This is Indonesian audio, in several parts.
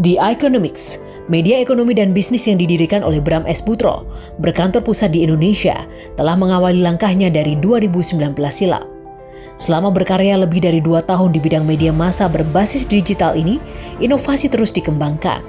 The Economics, media ekonomi dan bisnis yang didirikan oleh Bram S. Butro, berkantor pusat di Indonesia, telah mengawali langkahnya dari 2019 silam. Selama berkarya lebih dari 2 tahun di bidang media massa berbasis digital ini, inovasi terus dikembangkan.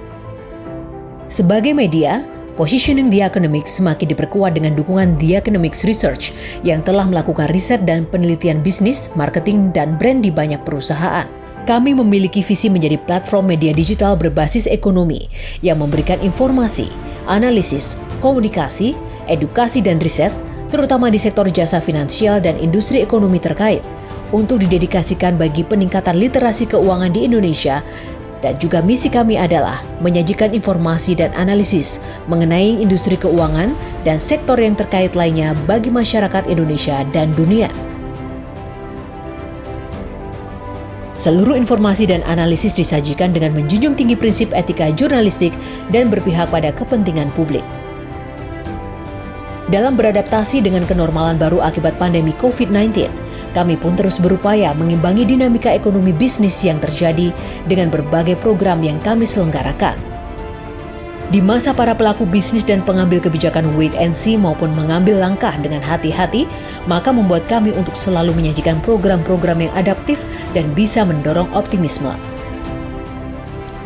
Sebagai media, positioning The Economics semakin diperkuat dengan dukungan The Economics Research yang telah melakukan riset dan penelitian bisnis, marketing, dan brand di banyak perusahaan. Kami memiliki visi menjadi platform media digital berbasis ekonomi yang memberikan informasi, analisis, komunikasi, edukasi, dan riset, terutama di sektor jasa finansial dan industri ekonomi terkait, untuk didedikasikan bagi peningkatan literasi keuangan di Indonesia. Dan juga misi kami adalah menyajikan informasi dan analisis mengenai industri keuangan dan sektor yang terkait lainnya bagi masyarakat Indonesia dan dunia. Seluruh informasi dan analisis disajikan dengan menjunjung tinggi prinsip etika jurnalistik dan berpihak pada kepentingan publik. Dalam beradaptasi dengan kenormalan baru akibat pandemi COVID-19, kami pun terus berupaya mengimbangi dinamika ekonomi bisnis yang terjadi dengan berbagai program yang kami selenggarakan. Di masa para pelaku bisnis dan pengambil kebijakan wait and see maupun mengambil langkah dengan hati-hati, maka membuat kami untuk selalu menyajikan program-program yang adaptif dan bisa mendorong optimisme.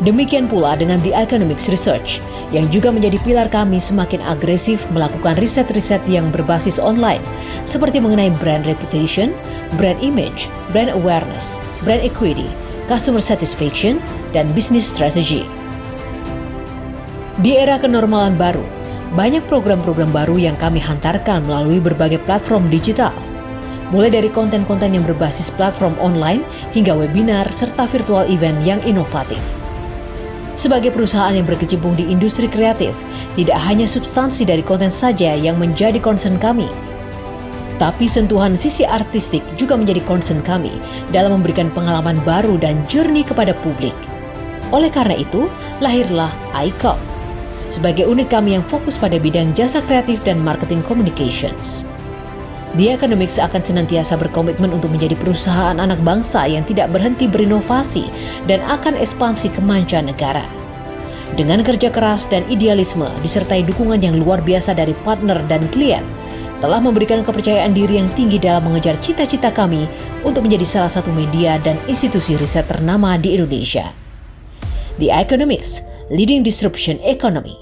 Demikian pula dengan The Economics Research, yang juga menjadi pilar kami semakin agresif melakukan riset-riset yang berbasis online, seperti mengenai brand reputation, brand image, brand awareness, brand equity, customer satisfaction, dan business strategy. Di era kenormalan baru, banyak program-program baru yang kami hantarkan melalui berbagai platform digital, mulai dari konten-konten yang berbasis platform online hingga webinar serta virtual event yang inovatif. Sebagai perusahaan yang berkecimpung di industri kreatif, tidak hanya substansi dari konten saja yang menjadi concern kami, tapi sentuhan sisi artistik juga menjadi concern kami dalam memberikan pengalaman baru dan journey kepada publik. Oleh karena itu, lahirlah iCom, sebagai unit kami yang fokus pada bidang jasa kreatif dan marketing communications. The Economics akan senantiasa berkomitmen untuk menjadi perusahaan anak bangsa yang tidak berhenti berinovasi dan akan ekspansi ke mancanegara. Dengan kerja keras dan idealisme disertai dukungan yang luar biasa dari partner dan klien, telah memberikan kepercayaan diri yang tinggi dalam mengejar cita-cita kami untuk menjadi salah satu media dan institusi riset ternama di Indonesia. The Economics, leading disruption economy.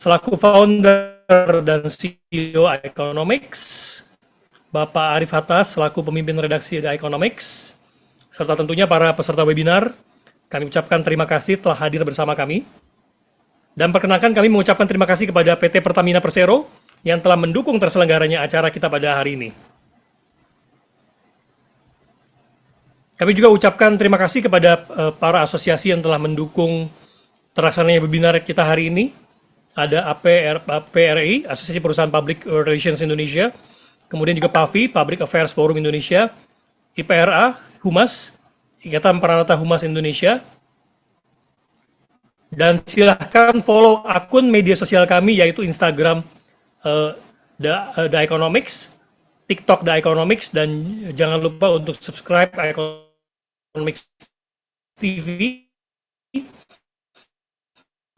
selaku founder dan CEO Economics, Bapak Arif Hatta selaku pemimpin redaksi The Economics, serta tentunya para peserta webinar, kami ucapkan terima kasih telah hadir bersama kami. Dan perkenalkan kami mengucapkan terima kasih kepada PT Pertamina Persero yang telah mendukung terselenggaranya acara kita pada hari ini. Kami juga ucapkan terima kasih kepada para asosiasi yang telah mendukung terlaksananya webinar kita hari ini. Ada APRI, Asosiasi Perusahaan Public Relations Indonesia, kemudian juga PAVI, Public Affairs Forum Indonesia, IPRA, Humas, Ikatan Peranata Humas Indonesia, dan silahkan follow akun media sosial kami yaitu Instagram The Economics, TikTok The Economics, dan jangan lupa untuk subscribe Economics TV.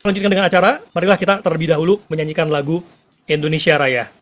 Lanjutkan dengan acara, marilah kita terlebih dahulu menyanyikan lagu Indonesia Raya.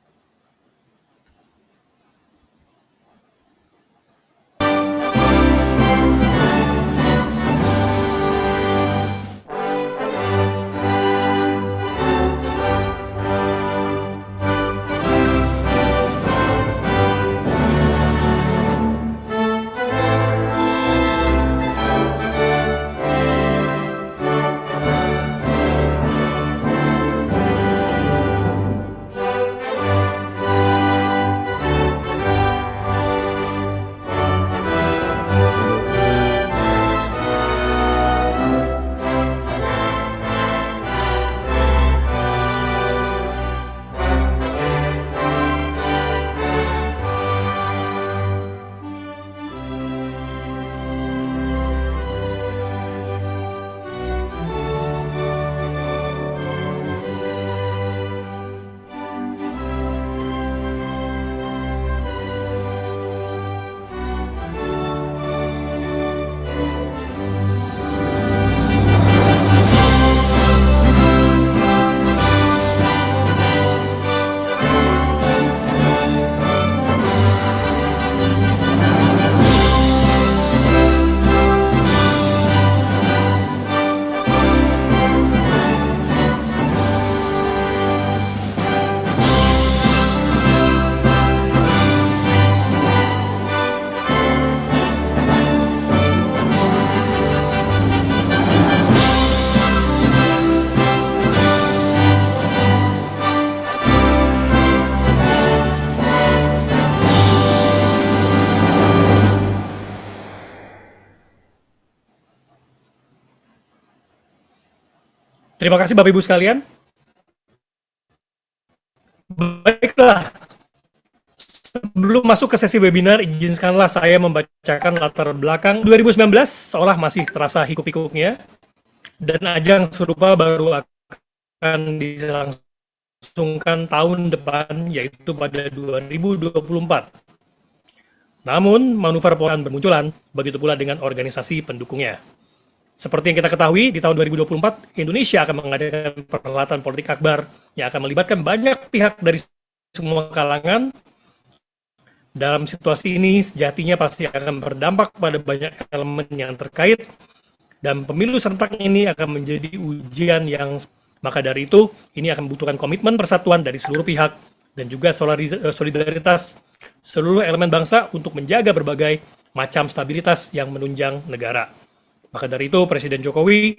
Terima kasih Bapak Ibu sekalian. Baiklah, sebelum masuk ke sesi webinar, izinkanlah saya membacakan latar belakang 2019 seolah masih terasa hikuk-pikuknya, dan ajang serupa baru akan dilangsungkan tahun depan, yaitu pada 2024. Namun, manuver politik bermunculan, begitu pula dengan organisasi pendukungnya. Seperti yang kita ketahui, di tahun 2024, Indonesia akan mengadakan perhelatan politik akbar yang akan melibatkan banyak pihak dari semua kalangan. Dalam situasi ini, sejatinya pasti akan berdampak pada banyak elemen yang terkait, dan pemilu serentak ini akan menjadi ujian yang... Maka dari itu, ini akan membutuhkan komitmen persatuan dari seluruh pihak, dan juga solidaritas seluruh elemen bangsa untuk menjaga berbagai macam stabilitas yang menunjang negara. Maka dari itu, Presiden Jokowi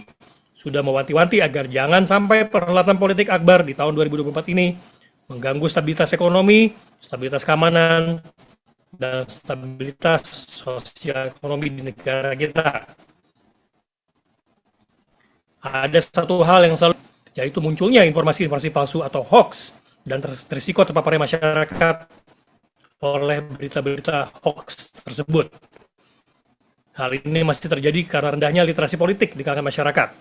sudah mewanti-wanti agar jangan sampai perhelatan politik akbar di tahun 2024 ini mengganggu stabilitas ekonomi, stabilitas keamanan, dan stabilitas sosial ekonomi di negara kita. Ada satu hal yang selalu, yaitu munculnya informasi-informasi palsu atau hoax, dan berisiko terpaparnya masyarakat oleh berita-berita hoax tersebut. Hal ini masih terjadi karena rendahnya literasi politik di kalangan masyarakat.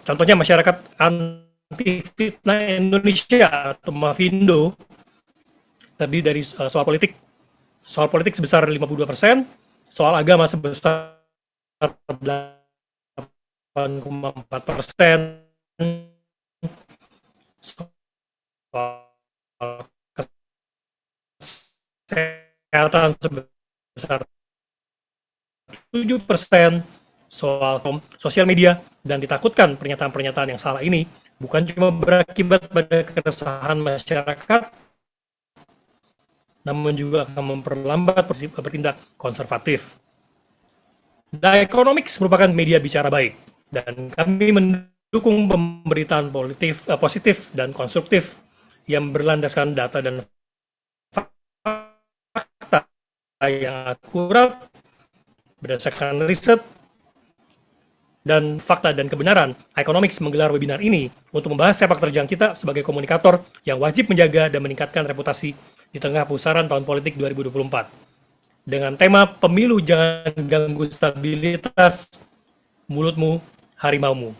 Contohnya masyarakat anti fitnah Indonesia atau Mafindo terdiri dari soal politik sebesar 52%, soal agama sebesar 8,4%, soal kesehatan sebesar 7%, soal sosial media, dan ditakutkan pernyataan-pernyataan yang salah ini bukan cuma berakibat pada keresahan masyarakat, namun juga akan memperlambat bertindak konservatif. The Economics merupakan media bicara baik, dan kami mendukung pemberitaan positif dan konstruktif yang berlandaskan data dan fakta yang akurat berdasarkan riset dan fakta dan kebenaran. Economics menggelar webinar ini untuk membahas sepak terjang kita sebagai komunikator yang wajib menjaga dan meningkatkan reputasi di tengah pusaran tahun politik 2024. Dengan tema Pemilu Jangan Ganggu Stabilitas, Mulutmu Harimaumu.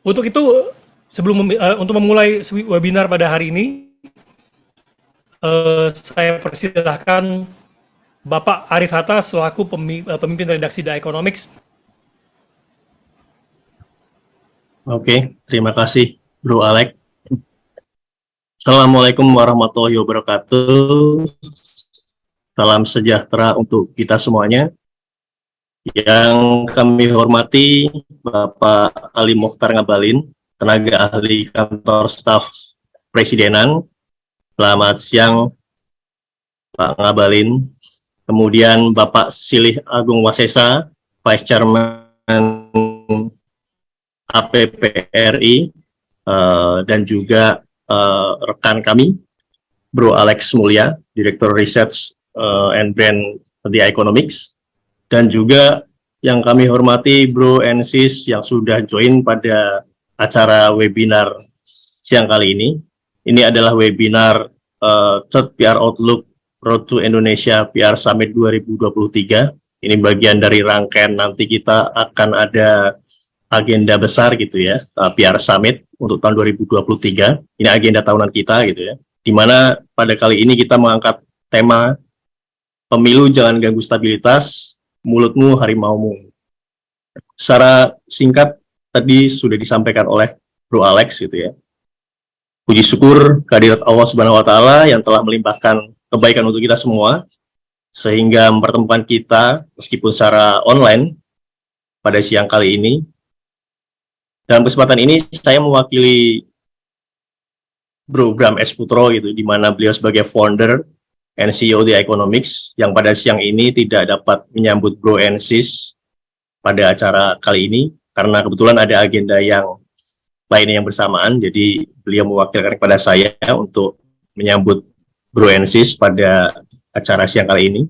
Untuk itu, untuk memulai webinar pada hari ini, saya persilahkan Bapak Arif Hatta selaku pemimpin redaksi The Economics. Oke, terima kasih Bro Alex. Assalamualaikum warahmatullahi wabarakatuh. Salam sejahtera untuk kita semuanya. Yang kami hormati Bapak Ali Mokhtar Ngabalin, tenaga ahli kantor staf Presidenan. Selamat siang Pak Ngabalin. Kemudian Bapak Silih Agung Wasesa, Vice Chairman APPRI, dan juga rekan kami, Bro Alex Mulya, Direktur Research and Brand The Economics, dan juga yang kami hormati Bro Ensis yang sudah join pada acara webinar siang kali ini. Ini adalah webinar Third PR Outlook Road to Indonesia PR Summit 2023. Ini bagian dari rangkaian nanti kita akan ada agenda besar gitu ya, PR Summit untuk tahun 2023. Ini agenda tahunan kita gitu ya. Di mana pada kali ini kita mengangkat tema Pemilu Jangan Ganggu Stabilitas, Mulutmu Harimaumu. Secara singkat tadi sudah disampaikan oleh Bro Alex gitu ya. Puji syukur kehadirat Allah Subhanahu wa taala yang telah melimpahkan kebaikan untuk kita semua sehingga mempertemukan kita meskipun secara online pada siang kali ini. Dalam kesempatan ini saya mewakili Bro Bram S. Putro gitu, di mana beliau sebagai founder and CEO The Economics yang pada siang ini tidak dapat menyambut Bro Ensis pada acara kali ini karena kebetulan ada agenda yang lainnya yang bersamaan, jadi beliau mewakilkan kepada saya untuk menyambut Bro Ensis pada acara siang kali ini.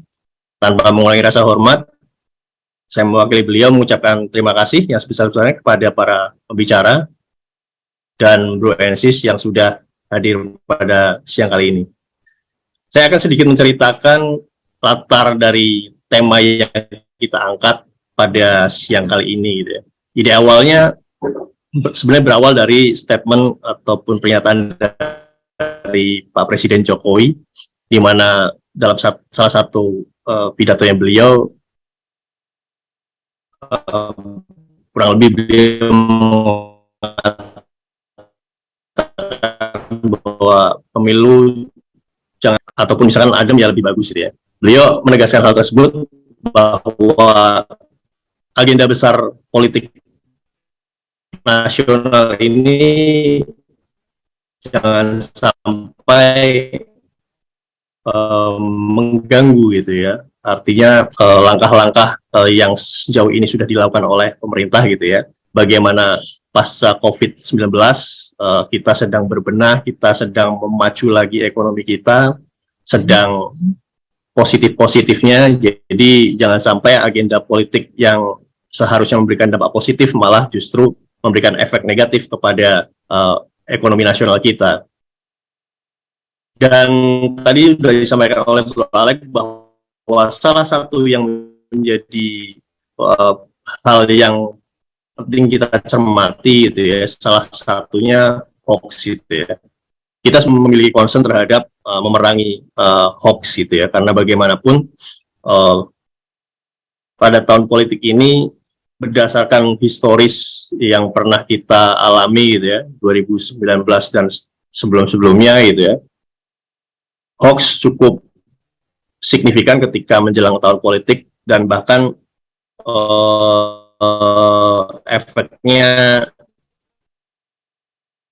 Tanpa mengulangi rasa hormat, saya mewakili beliau mengucapkan terima kasih yang sebesar-besarnya kepada para pembicara dan Bro Ensis yang sudah hadir pada siang kali ini. Saya akan sedikit menceritakan latar dari tema yang kita angkat pada siang kali ini gitu ya. Ide awalnya sebenarnya berawal dari statement ataupun pernyataan dari Pak Presiden Jokowi, di mana dalam salah satu pidatonya beliau kurang lebih beliau mengatakan bahwa pemilu jangan ataupun misalkan adem ya lebih bagus gitu ya. Beliau menegaskan hal tersebut bahwa agenda besar politik nasional ini jangan sampai mengganggu gitu ya. Artinya langkah-langkah yang sejauh ini sudah dilakukan oleh pemerintah gitu ya. Bagaimana pasca COVID-19 kita sedang berbenah, kita sedang memacu lagi ekonomi kita, sedang positif-positifnya. Jadi jangan sampai agenda politik yang seharusnya memberikan dampak positif malah justru memberikan efek negatif kepada ekonomi nasional kita. Dan tadi sudah disampaikan oleh Bro Alex bahwa salah satu yang menjadi hal yang penting kita cermati itu ya, salah satunya hoax itu ya. Kita memiliki concern terhadap memerangi hoax itu ya, karena bagaimanapun pada tahun politik ini berdasarkan historis yang pernah kita alami gitu ya, 2019 dan sebelum-sebelumnya gitu ya, hoax cukup signifikan ketika menjelang tahun politik dan bahkan efeknya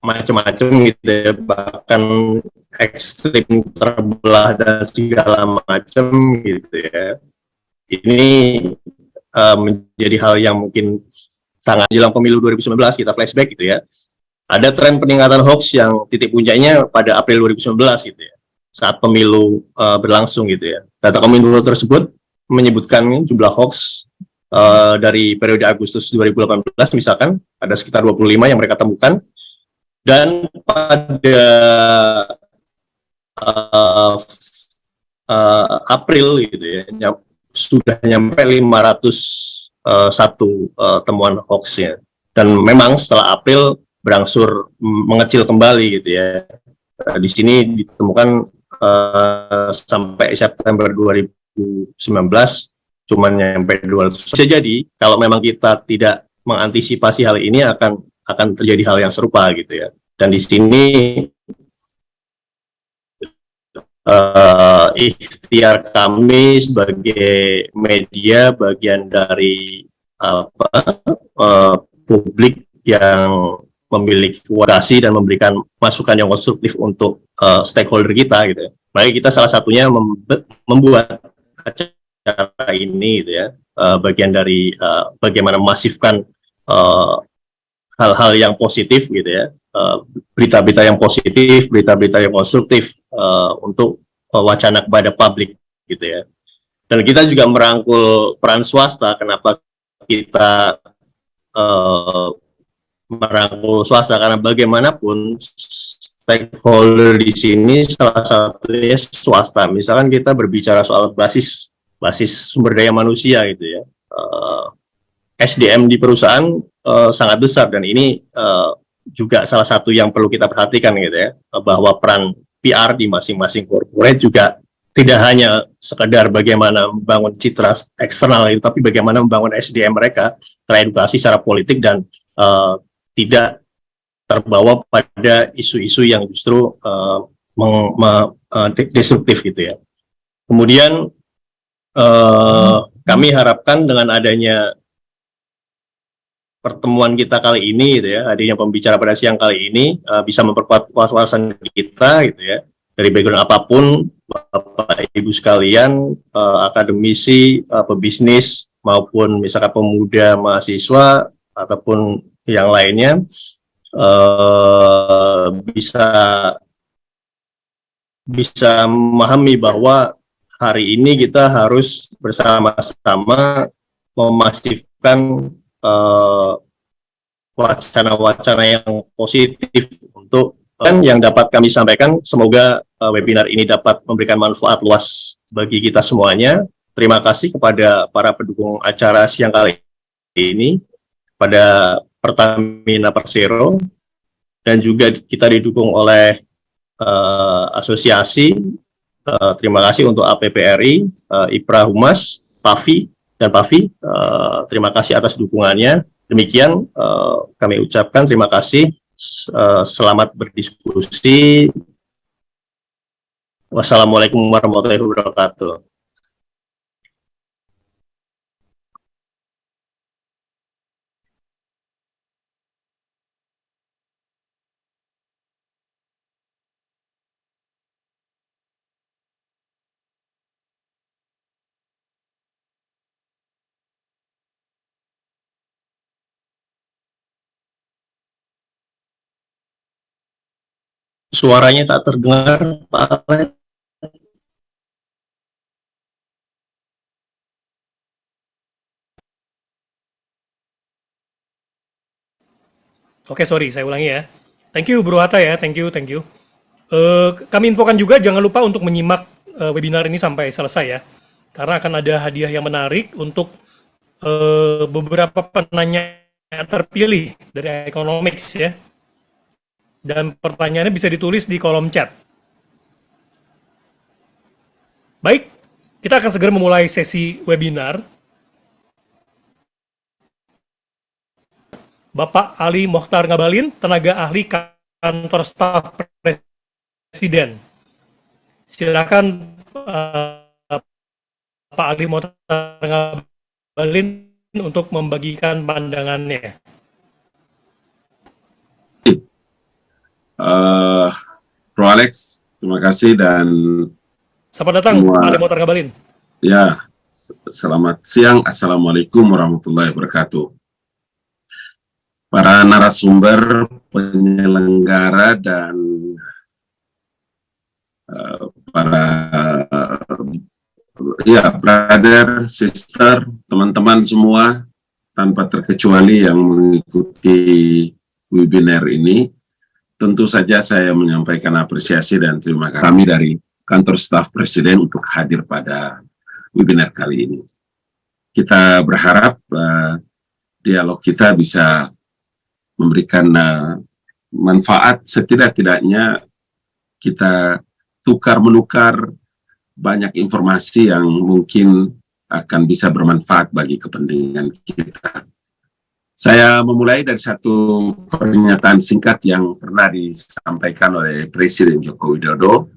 macam-macam gitu ya, bahkan ekstrim, terbelah dan segala macam gitu ya. Ini menjadi hal yang mungkin sangat jelang pemilu 2019, kita flashback gitu ya. Ada tren peningkatan hoax yang titik puncaknya pada April 2019 gitu ya, saat pemilu berlangsung gitu ya. Data Kominfo tersebut menyebutkan jumlah hoax dari periode Agustus 2018 misalkan ada sekitar 25 yang mereka temukan, dan pada April gitu ya, sudah nyampe 501 temuan hoaxnya. Dan memang setelah April berangsur mengecil kembali gitu ya. Di sini ditemukan sampai September 2019 cuma nyampe 200. Bisa jadi kalau memang kita tidak mengantisipasi hal ini akan terjadi hal yang serupa gitu ya. Dan di sini ikhtiar kami sebagai media, bagian dari publik yang memiliki kualifikasi dan memberikan masukan yang konstruktif untuk stakeholder kita gitu ya. Makanya kita salah satunya membuat acara ini gitu ya, bagian dari bagaimana memasifkan hal-hal yang positif gitu ya, berita-berita yang positif, berita-berita yang konstruktif untuk wacana kepada publik gitu ya. Dan kita juga merangkul peran swasta. Kenapa kita merangkul swasta? Karena bagaimanapun stakeholder di sini salah satunya swasta. Misalkan kita berbicara soal basis sumber daya manusia gitu ya, SDM di perusahaan sangat besar, dan ini juga salah satu yang perlu kita perhatikan gitu ya, bahwa peran PR di masing-masing corporate juga tidak hanya sekedar bagaimana membangun citra eksternal itu, tapi bagaimana membangun SDM mereka teredukasi secara politik dan tidak terbawa pada isu-isu yang justru destruktif gitu ya. Kemudian kami harapkan dengan adanya pertemuan kita kali ini gitu ya, adanya pembicara pada siang kali ini bisa memperkuat wawasan kita gitu ya, dari background apapun, Bapak Ibu sekalian, akademisi, pebisnis maupun misalkan pemuda, mahasiswa ataupun yang lainnya, bisa memahami bahwa hari ini kita harus bersama-sama memasifkan wacana-wacana yang positif untuk yang dapat kami sampaikan. Semoga webinar ini dapat memberikan manfaat luas bagi kita semuanya. Terima kasih kepada para pendukung acara siang kali ini, pada Pertamina Persero, dan juga kita didukung oleh asosiasi. Terima kasih untuk APPRI, IPRA Humas, PAVI, dan PAVI. Terima kasih atas dukungannya. Demikian kami ucapkan terima kasih. Selamat berdiskusi. Wassalamualaikum warahmatullahi wabarakatuh. Suaranya tak terdengar, Pak Alex. Oke, sorry, saya ulangi ya. Thank you, Bro Hatta ya. Thank you, thank you. Kami infokan juga, jangan lupa untuk menyimak webinar ini sampai selesai ya. Karena akan ada hadiah yang menarik untuk beberapa penanya terpilih dari Economics ya. Dan pertanyaannya bisa ditulis di kolom chat. Baik, kita akan segera memulai sesi webinar. Bapak Ali Mokhtar Ngabalin, tenaga ahli kantor staf Presiden. Silakan Pak Ali Mokhtar Ngabalin untuk membagikan pandangannya. Bro Alex, terima kasih dan Selamat datang, semua. Pak Motor Ngabalin. Ya, selamat siang. Assalamualaikum warahmatullahi wabarakatuh. Para narasumber, penyelenggara, dan para brother, sister, teman-teman semua, tanpa terkecuali yang mengikuti webinar ini, tentu saja saya menyampaikan apresiasi dan terima kasih kami dari Kantor Staf Presiden untuk hadir pada webinar kali ini. Kita berharap dialog kita bisa memberikan manfaat, setidak-tidaknya kita tukar-menukar banyak informasi yang mungkin akan bisa bermanfaat bagi kepentingan kita. Saya memulai dari satu pernyataan singkat yang pernah disampaikan oleh Presiden Joko Widodo,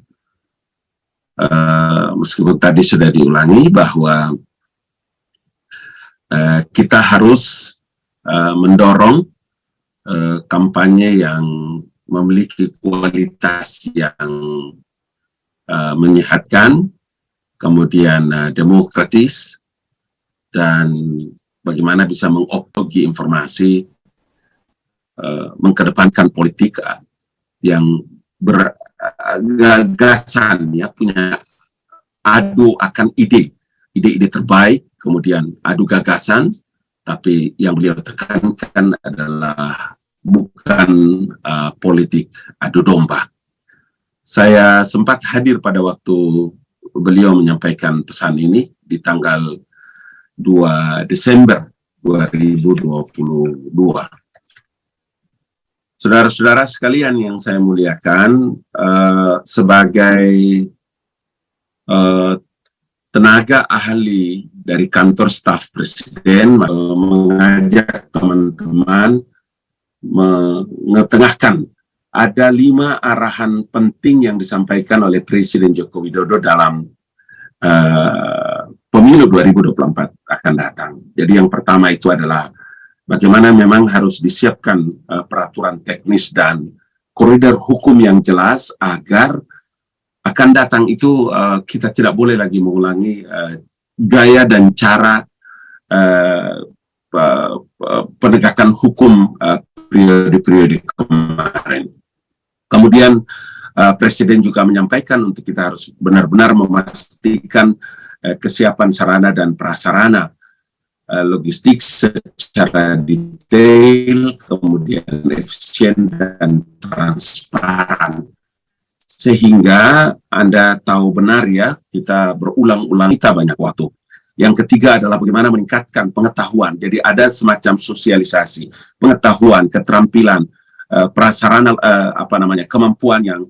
meskipun tadi sudah diulangi bahwa kita harus mendorong kampanye yang memiliki kualitas yang menyehatkan, kemudian demokratis, dan bagaimana bisa mengoptogi informasi, mengkedepankan politik yang bergagasan, ya, punya adu akan ide-ide terbaik, kemudian adu gagasan, tapi yang beliau tekankan adalah bukan politik adu domba. Saya sempat hadir pada waktu beliau menyampaikan pesan ini di tanggal 2 Desember 2022. Saudara-saudara sekalian yang saya muliakan, sebagai tenaga ahli dari Kantor Staf Presiden, mengajak teman-teman mengetengahkan ada 5 arahan penting yang disampaikan oleh Presiden Joko Widodo dalam pemilu 2024 akan datang. Jadi yang pertama itu adalah bagaimana memang harus disiapkan peraturan teknis dan koridor hukum yang jelas agar akan datang itu kita tidak boleh lagi mengulangi gaya dan cara penegakan hukum periode-periode kemarin. Kemudian Presiden juga menyampaikan untuk kita harus benar-benar memastikan kesiapan sarana dan prasarana logistik secara detail, kemudian efisien dan transparan. Sehingga Anda tahu benar, ya, kita berulang-ulang, kita banyak waktu. Yang ketiga adalah bagaimana meningkatkan pengetahuan. Jadi ada semacam sosialisasi, pengetahuan, keterampilan, prasarana, kemampuan yang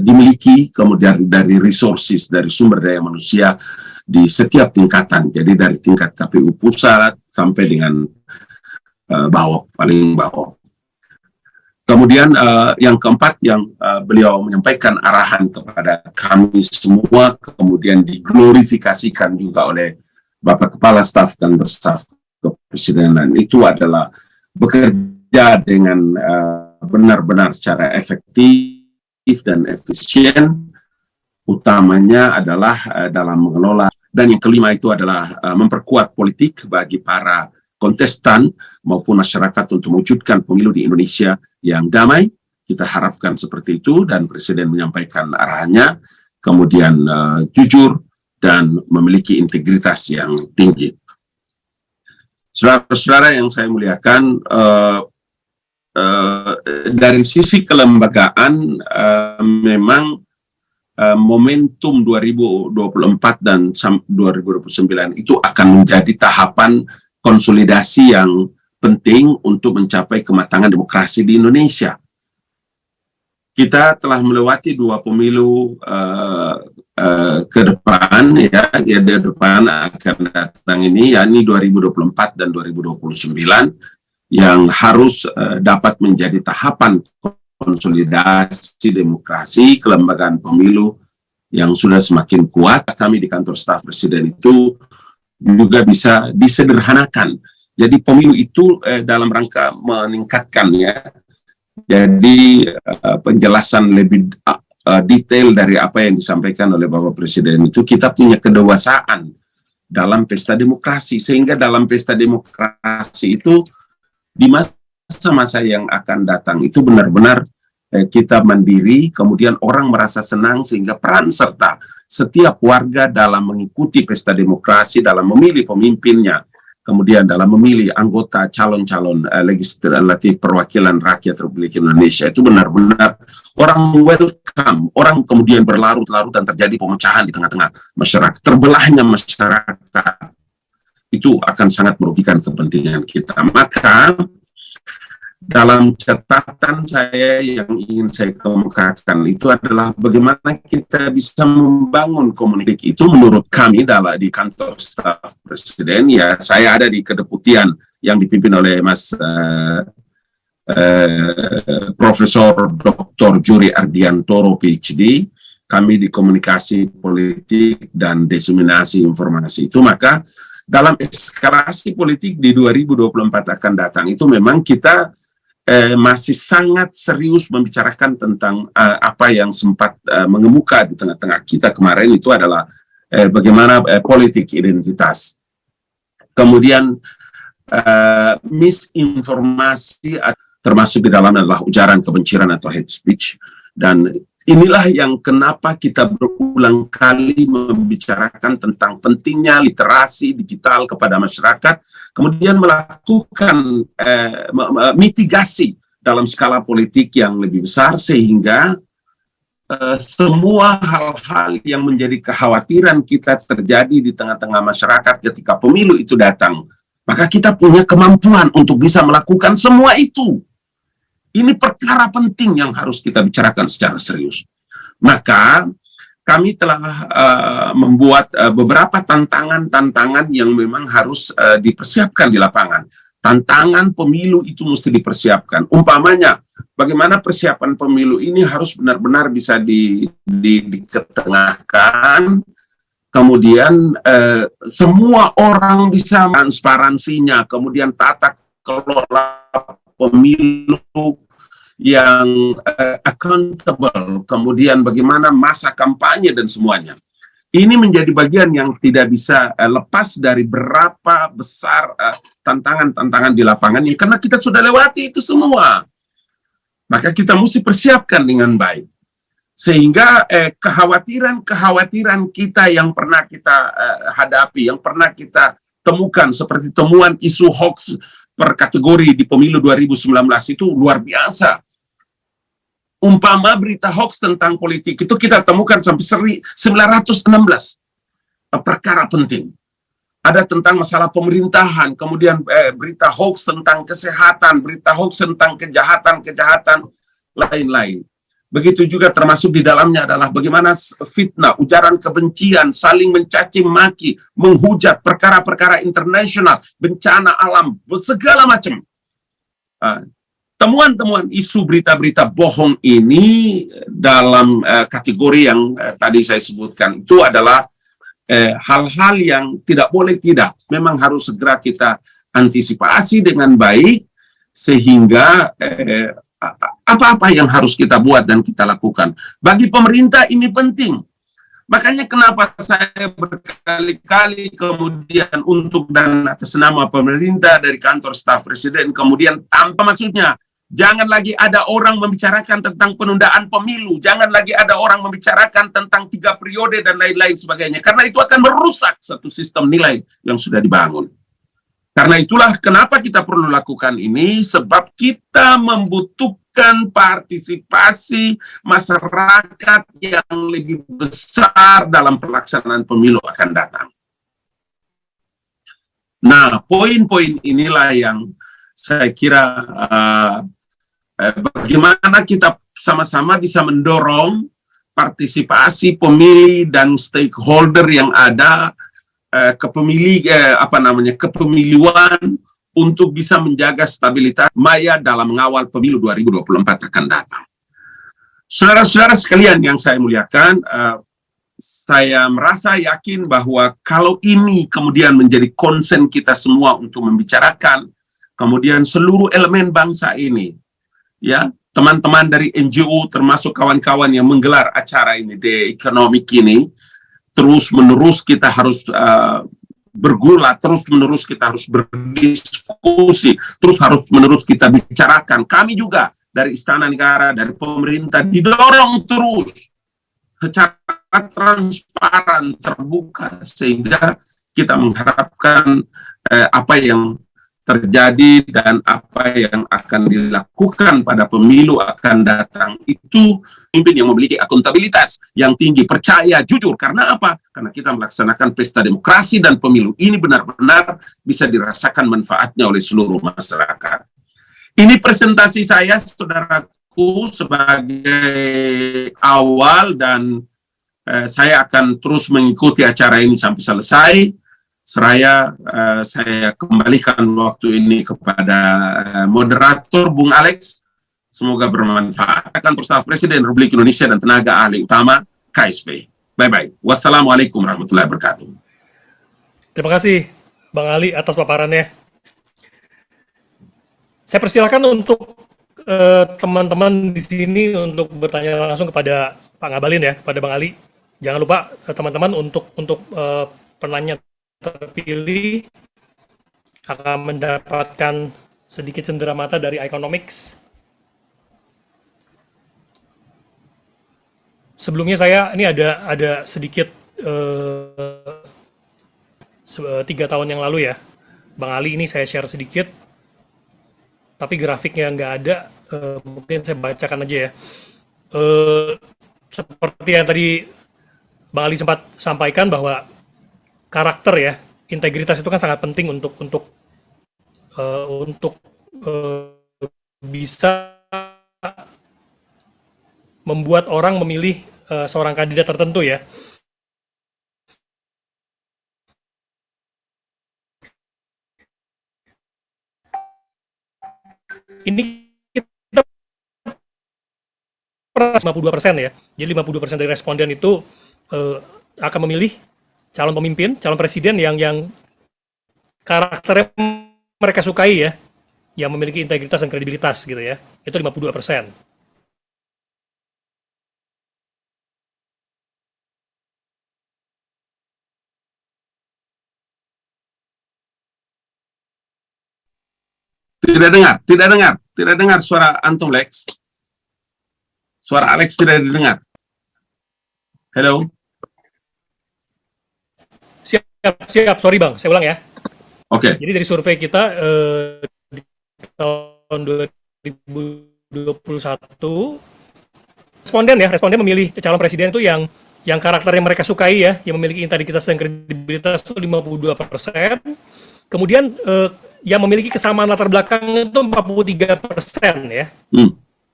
dimiliki, kemudian dari resources, dari sumber daya manusia di setiap tingkatan. Jadi dari tingkat KPU pusat sampai dengan bawah, paling bawah. Kemudian yang keempat yang beliau menyampaikan arahan kepada kami semua, kemudian diglorifikasikan juga oleh Bapak Kepala Staf Kantor Staf Kepresidenan, itu adalah bekerja dengan benar-benar secara efektif dan efisien, utamanya adalah dalam mengelola. Dan yang kelima itu adalah memperkuat politik bagi para kontestan maupun masyarakat untuk mewujudkan pemilu di Indonesia yang damai. Kita harapkan seperti itu, dan Presiden menyampaikan arahannya, kemudian jujur dan memiliki integritas yang tinggi. Saudara-saudara yang saya muliakan, dari sisi kelembagaan memang momentum 2024 dan 2029 itu akan menjadi tahapan konsolidasi yang penting untuk mencapai kematangan demokrasi di Indonesia. Kita telah melewati 2 pemilu ke depan, ya di depan akan datang ini, yakni 2024 dan 2029, yang harus dapat menjadi tahapan konsolidasi demokrasi, kelembagaan pemilu yang sudah semakin kuat. Kami di Kantor Staf Presiden itu juga bisa disederhanakan Jadi pemilu itu dalam rangka meningkatkan ya. Jadi penjelasan lebih detail dari apa yang disampaikan oleh Bapak Presiden itu, kita punya kedewasaan dalam pesta demokrasi, sehingga dalam pesta demokrasi itu di masa-masa yang akan datang itu benar-benar kita mandiri, kemudian orang merasa senang, sehingga peran serta setiap warga dalam mengikuti pesta demokrasi, dalam memilih pemimpinnya, kemudian dalam memilih anggota calon-calon legislatif perwakilan rakyat Republik Indonesia, itu benar-benar orang welcome, orang kemudian berlarut-larut dan terjadi pemecahan di tengah-tengah masyarakat, terbelahnya masyarakat, itu akan sangat merugikan kepentingan kita. Maka dalam catatan saya yang ingin saya kemukakan itu adalah bagaimana kita bisa membangun komunikasi itu. Menurut kami di kantor staf Presiden, ya saya ada di kedeputian yang dipimpin oleh Mas Profesor Dr. Juri Ardiantoro PhD, kami di komunikasi politik dan diseminasi informasi itu. Maka dalam eskalasi politik di 2024 akan datang itu memang kita masih sangat serius membicarakan tentang apa yang sempat mengemuka di tengah-tengah kita kemarin, itu adalah bagaimana politik identitas. Kemudian misinformasi termasuk di dalam adalah ujaran kebencian atau hate speech, dan inilah yang kenapa kita berulang kali membicarakan tentang pentingnya literasi digital kepada masyarakat, kemudian melakukan mitigasi dalam skala politik yang lebih besar, sehingga semua hal-hal yang menjadi kekhawatiran kita terjadi di tengah-tengah masyarakat ketika pemilu itu datang, maka kita punya kemampuan untuk bisa melakukan semua itu. Ini perkara penting yang harus kita bicarakan secara serius. Maka kami telah membuat beberapa tantangan-tantangan yang memang harus dipersiapkan di lapangan. Tantangan pemilu itu mesti dipersiapkan. Umpamanya, bagaimana persiapan pemilu ini harus benar-benar bisa diketengahkan. Kemudian semua orang bisa transparansinya, kemudian tata kelola pemilu yang accountable, kemudian bagaimana masa kampanye dan semuanya. Ini menjadi bagian yang tidak bisa lepas dari berapa besar tantangan-tantangan di lapangan, karena kita sudah lewati itu semua. Maka kita mesti persiapkan dengan baik. Sehingga kekhawatiran-kekhawatiran kita yang pernah kita hadapi, yang pernah kita temukan, seperti temuan isu hoax per kategori di pemilu 2019 itu luar biasa. Umpama berita hoax tentang politik itu kita temukan sampai 916 perkara penting. Ada tentang masalah pemerintahan, kemudian berita hoax tentang kesehatan, berita hoax tentang kejahatan-kejahatan lain-lain. Begitu juga termasuk di dalamnya adalah bagaimana fitnah, ujaran kebencian, saling mencaci maki, menghujat, perkara-perkara internasional, bencana alam, segala macam. Temuan-temuan isu berita-berita bohong ini dalam kategori yang tadi saya sebutkan itu adalah hal-hal yang tidak boleh tidak. Memang harus segera kita antisipasi dengan baik, sehingga apa-apa yang harus kita buat dan kita lakukan. Bagi pemerintah ini penting. Makanya kenapa saya berkali-kali kemudian untuk dan atas nama pemerintah dari kantor staf Presiden, kemudian tanpa maksudnya, jangan lagi ada orang membicarakan tentang penundaan pemilu, jangan lagi ada orang membicarakan tentang 3 periode dan lain-lain sebagainya, karena itu akan merusak satu sistem nilai yang sudah dibangun. Karena itulah kenapa kita perlu lakukan ini, sebab kita membutuhkan partisipasi masyarakat yang lebih besar dalam pelaksanaan pemilu akan datang. Nah, poin-poin inilah yang saya kira bagaimana kita sama-sama bisa mendorong partisipasi pemilih dan stakeholder yang ada, kepemiluan untuk bisa menjaga stabilitas maya dalam mengawal pemilu 2024 akan datang. Saudara-saudara sekalian yang saya muliakan, saya merasa yakin bahwa kalau ini kemudian menjadi konsen kita semua untuk membicarakan, kemudian seluruh elemen bangsa ini, ya, teman-teman dari NGO termasuk kawan-kawan yang menggelar acara ini, The Economic ini, terus-menerus kita harus bergulat, terus-menerus kita harus berdiskusi, terus-menerus kita bicarakan. Kami juga dari Istana Negara, dari pemerintah, didorong terus secara transparan, terbuka, sehingga kita mengharapkan apa yang terjadi dan apa yang akan dilakukan pada pemilu akan datang itu pemimpin yang memiliki akuntabilitas yang tinggi, percaya, jujur. Karena apa? Karena kita melaksanakan pesta demokrasi dan pemilu ini benar-benar bisa dirasakan manfaatnya oleh seluruh masyarakat. Ini presentasi saya, saudaraku, sebagai awal, dan saya akan terus mengikuti acara ini sampai selesai. Seraya saya kembalikan waktu ini kepada moderator Bung Alex. Semoga bermanfaat. Kantor Staf Presiden Republik Indonesia dan tenaga ahli utama KSP. Bye-bye. Wassalamualaikum warahmatullahi wabarakatuh. Terima kasih Bang Ali atas paparannya. Saya persilakan untuk teman-teman di sini untuk bertanya langsung kepada Pak Ngabalin ya, kepada Bang Ali. Jangan lupa teman-teman untuk penanya terpilih akan mendapatkan sedikit cenderamata dari Economics. Sebelumnya saya ini ada sedikit 3 tahun yang lalu ya, Bang Ali, ini saya share sedikit, tapi grafiknya nggak ada, mungkin saya bacakan aja ya. Seperti yang tadi Bang Ali sempat sampaikan bahwa karakter ya, integritas itu kan sangat penting untuk bisa membuat orang memilih seorang kandidat tertentu ya. Ini kita 52% ya. Jadi 52% dari responden itu akan memilih calon pemimpin, calon presiden yang karakternya mereka sukai ya, yang memiliki integritas dan kredibilitas gitu ya. Itu 52%. Tidak dengar suara antum, Lex. Suara Alex tidak didengar. Hello. Siap, sorry Bang, saya ulang ya. Oke. Jadi dari survei kita di tahun 2021, responden memilih calon presiden itu yang karakternya mereka sukai ya, yang memiliki integritas dan kredibilitas itu 52%. Kemudian yang memiliki kesamaan latar belakang itu 43% ya.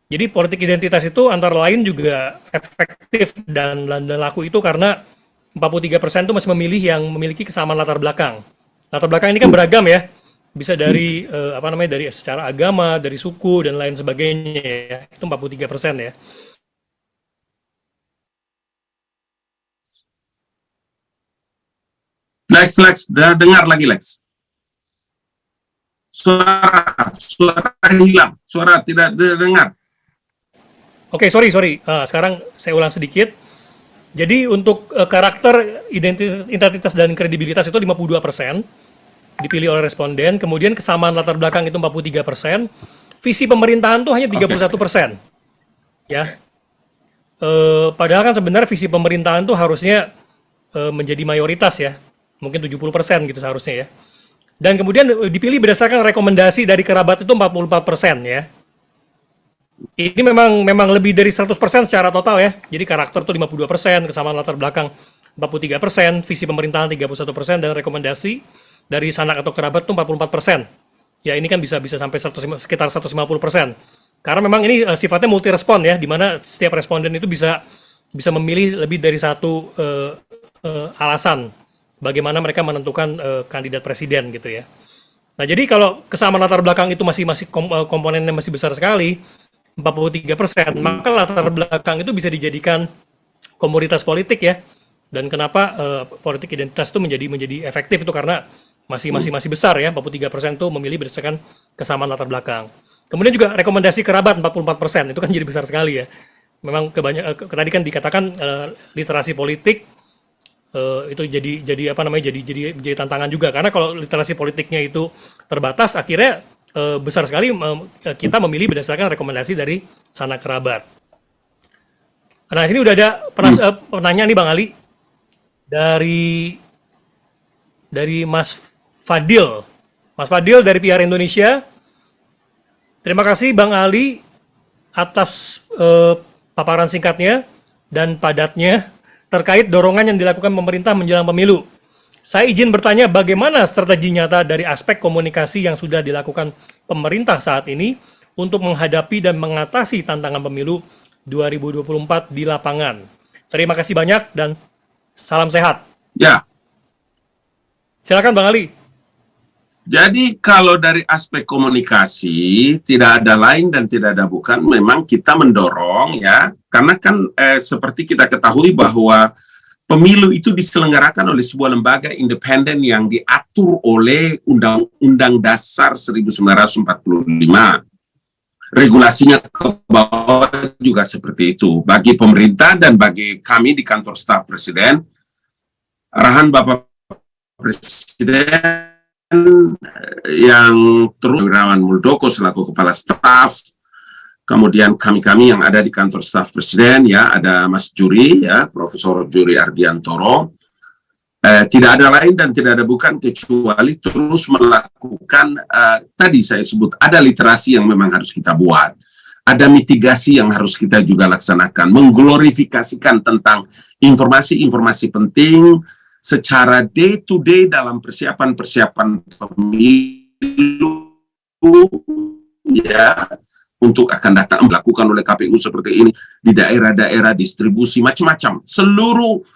Jadi politik identitas itu antara lain juga efektif dan laku itu karena 43% itu masih memilih yang memiliki kesamaan latar belakang. Latar belakang ini kan beragam ya, bisa dari dari secara agama, dari suku dan lain sebagainya ya. Itu 43% ya. Lex, dengar lagi Lex. Suara hilang, suara tidak dengar. Oke, sorry. Sekarang saya ulang sedikit. Jadi untuk karakter, identitas dan kredibilitas itu 52% dipilih oleh responden. Kemudian kesamaan latar belakang itu 43%. Visi pemerintahan itu hanya 31%. Ya. Padahal kan sebenarnya visi pemerintahan itu harusnya menjadi mayoritas ya. Mungkin 70% gitu seharusnya ya. Dan kemudian dipilih berdasarkan rekomendasi dari kerabat itu 44% ya. Ini memang lebih dari 100% secara total ya. Jadi karakter itu 52%, kesamaan latar belakang 43%, visi pemerintahan 31%, dan rekomendasi dari sanak atau kerabat itu 44%. Ya ini kan bisa sampai sekitar 150%. Karena memang ini sifatnya multi respon ya, di mana setiap responden itu bisa memilih lebih dari satu alasan bagaimana mereka menentukan kandidat presiden gitu ya. Nah jadi kalau kesamaan latar belakang itu masih komponennya masih besar sekali, 43%, maka latar belakang itu bisa dijadikan komoditas politik ya. Dan kenapa politik identitas itu menjadi efektif itu karena masih besar ya, 43% itu memilih berdasarkan kesamaan latar belakang. Kemudian juga rekomendasi kerabat 44%, itu kan jadi besar sekali ya. Memang tadi kan dikatakan literasi politik itu jadi tantangan juga, karena kalau literasi politiknya itu terbatas, akhirnya besar sekali kita memilih berdasarkan rekomendasi dari sanak kerabat. Nah, ini udah ada pertanyaan nih Bang Ali dari Mas Fadil. Mas Fadil dari PR Indonesia. Terima kasih Bang Ali atas paparan singkatnya dan padatnya terkait dorongan yang dilakukan pemerintah menjelang pemilu. Saya izin bertanya bagaimana strategi nyata dari aspek komunikasi yang sudah dilakukan pemerintah saat ini untuk menghadapi dan mengatasi tantangan pemilu 2024 di lapangan. Terima kasih banyak dan salam sehat. Ya. Silakan Bang Ali. Jadi kalau dari aspek komunikasi tidak ada lain dan tidak ada bukan, memang kita mendorong ya, karena kan seperti kita ketahui bahwa pemilu itu diselenggarakan oleh sebuah lembaga independen yang diatur oleh Undang-Undang Dasar 1945. Regulasinya ke bawah juga seperti itu. Bagi pemerintah dan bagi kami di kantor staf Presiden, arahan Bapak Presiden yang terus Wirawan Muldoko selaku Kepala Staf, kemudian kami yang ada di kantor staf Presiden, ya ada Mas Juri, ya Profesor Juri Ardiantoro, tidak ada lain dan tidak ada bukan kecuali terus melakukan tadi saya sebut ada literasi yang memang harus kita buat, ada mitigasi yang harus kita juga laksanakan, mengglorifikasikan tentang informasi-informasi penting secara day to day dalam persiapan pemilu ya, untuk akan datang melakukan oleh KPU seperti ini di daerah-daerah, distribusi macam-macam, seluruh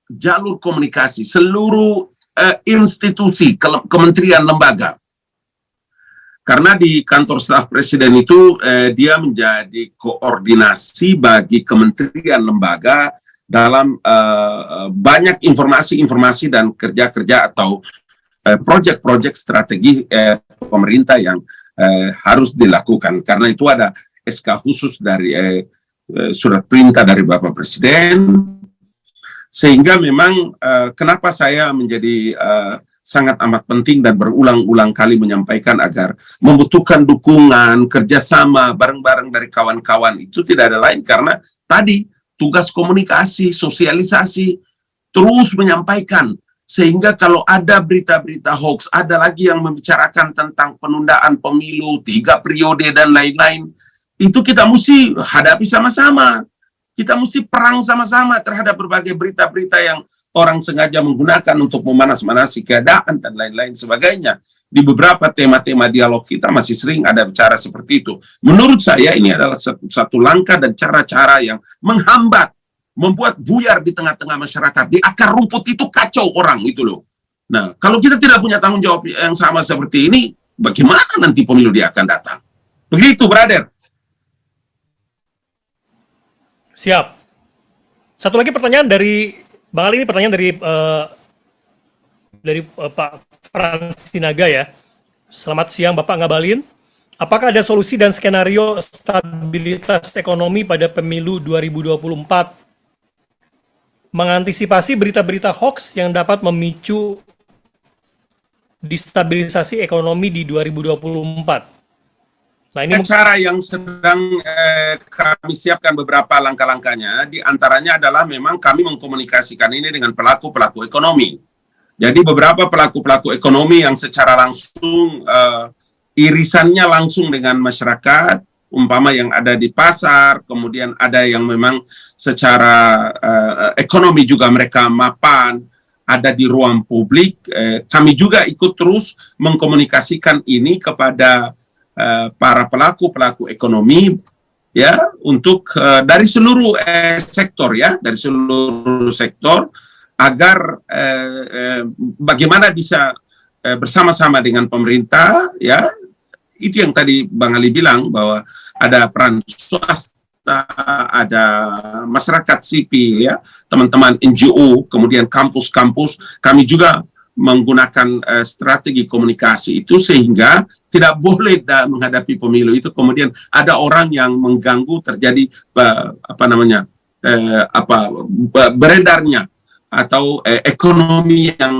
jalur komunikasi, seluruh institusi, kementerian, lembaga. Karena di kantor staf Presiden itu dia menjadi koordinasi bagi kementerian, lembaga dalam banyak informasi-informasi dan kerja-kerja atau proyek-proyek strategi pemerintah yang harus dilakukan. Karena itu ada SK khusus dari surat perintah dari Bapak Presiden, sehingga memang kenapa saya menjadi sangat amat penting dan berulang-ulang kali menyampaikan agar membutuhkan dukungan, kerjasama bareng-bareng dari kawan-kawan, itu tidak ada lain karena tadi tugas komunikasi, sosialisasi, terus menyampaikan, sehingga kalau ada berita-berita hoax, ada lagi yang membicarakan tentang penundaan pemilu, 3 periode dan lain-lain, itu kita mesti hadapi sama-sama. Kita mesti perang sama-sama terhadap berbagai berita-berita yang orang sengaja menggunakan untuk memanas-manasi keadaan dan lain-lain sebagainya. Di beberapa tema-tema dialog kita masih sering ada bicara seperti itu. Menurut saya ini adalah satu langkah dan cara-cara yang menghambat, membuat buyar di tengah-tengah masyarakat. Di akar rumput itu kacau orang itu loh. Nah, kalau kita tidak punya tanggung jawab yang sama seperti ini, bagaimana nanti pemilu dia akan datang? Begitu, brother. Siap. Satu lagi pertanyaan dari Bang Ali, ini pertanyaan dari Pak Frans Sinaga ya. Selamat siang Bapak Ngabalin. Apakah ada solusi dan skenario stabilitas ekonomi pada pemilu 2024 mengantisipasi berita-berita hoax yang dapat memicu destabilisasi ekonomi di 2024? Nah, ini cara yang sedang kami siapkan beberapa langkah-langkahnya, di antaranya adalah memang kami mengkomunikasikan ini dengan pelaku-pelaku ekonomi. Jadi beberapa pelaku-pelaku ekonomi yang secara langsung irisannya langsung dengan masyarakat, umpama yang ada di pasar, kemudian ada yang memang secara ekonomi juga mereka mapan, ada di ruang publik. Kami juga ikut terus mengkomunikasikan ini kepada para pelaku-pelaku ekonomi ya, untuk dari seluruh sektor ya, dari seluruh sektor, agar bagaimana bisa bersama-sama dengan pemerintah ya. Itu yang tadi Bang Ali bilang bahwa ada peran swasta swasta, ada masyarakat sipil, ya, teman-teman NGO, kemudian kampus-kampus. Kami juga menggunakan strategi komunikasi itu sehingga tidak boleh menghadapi pemilu itu kemudian ada orang yang mengganggu terjadi beredarnya atau ekonomi yang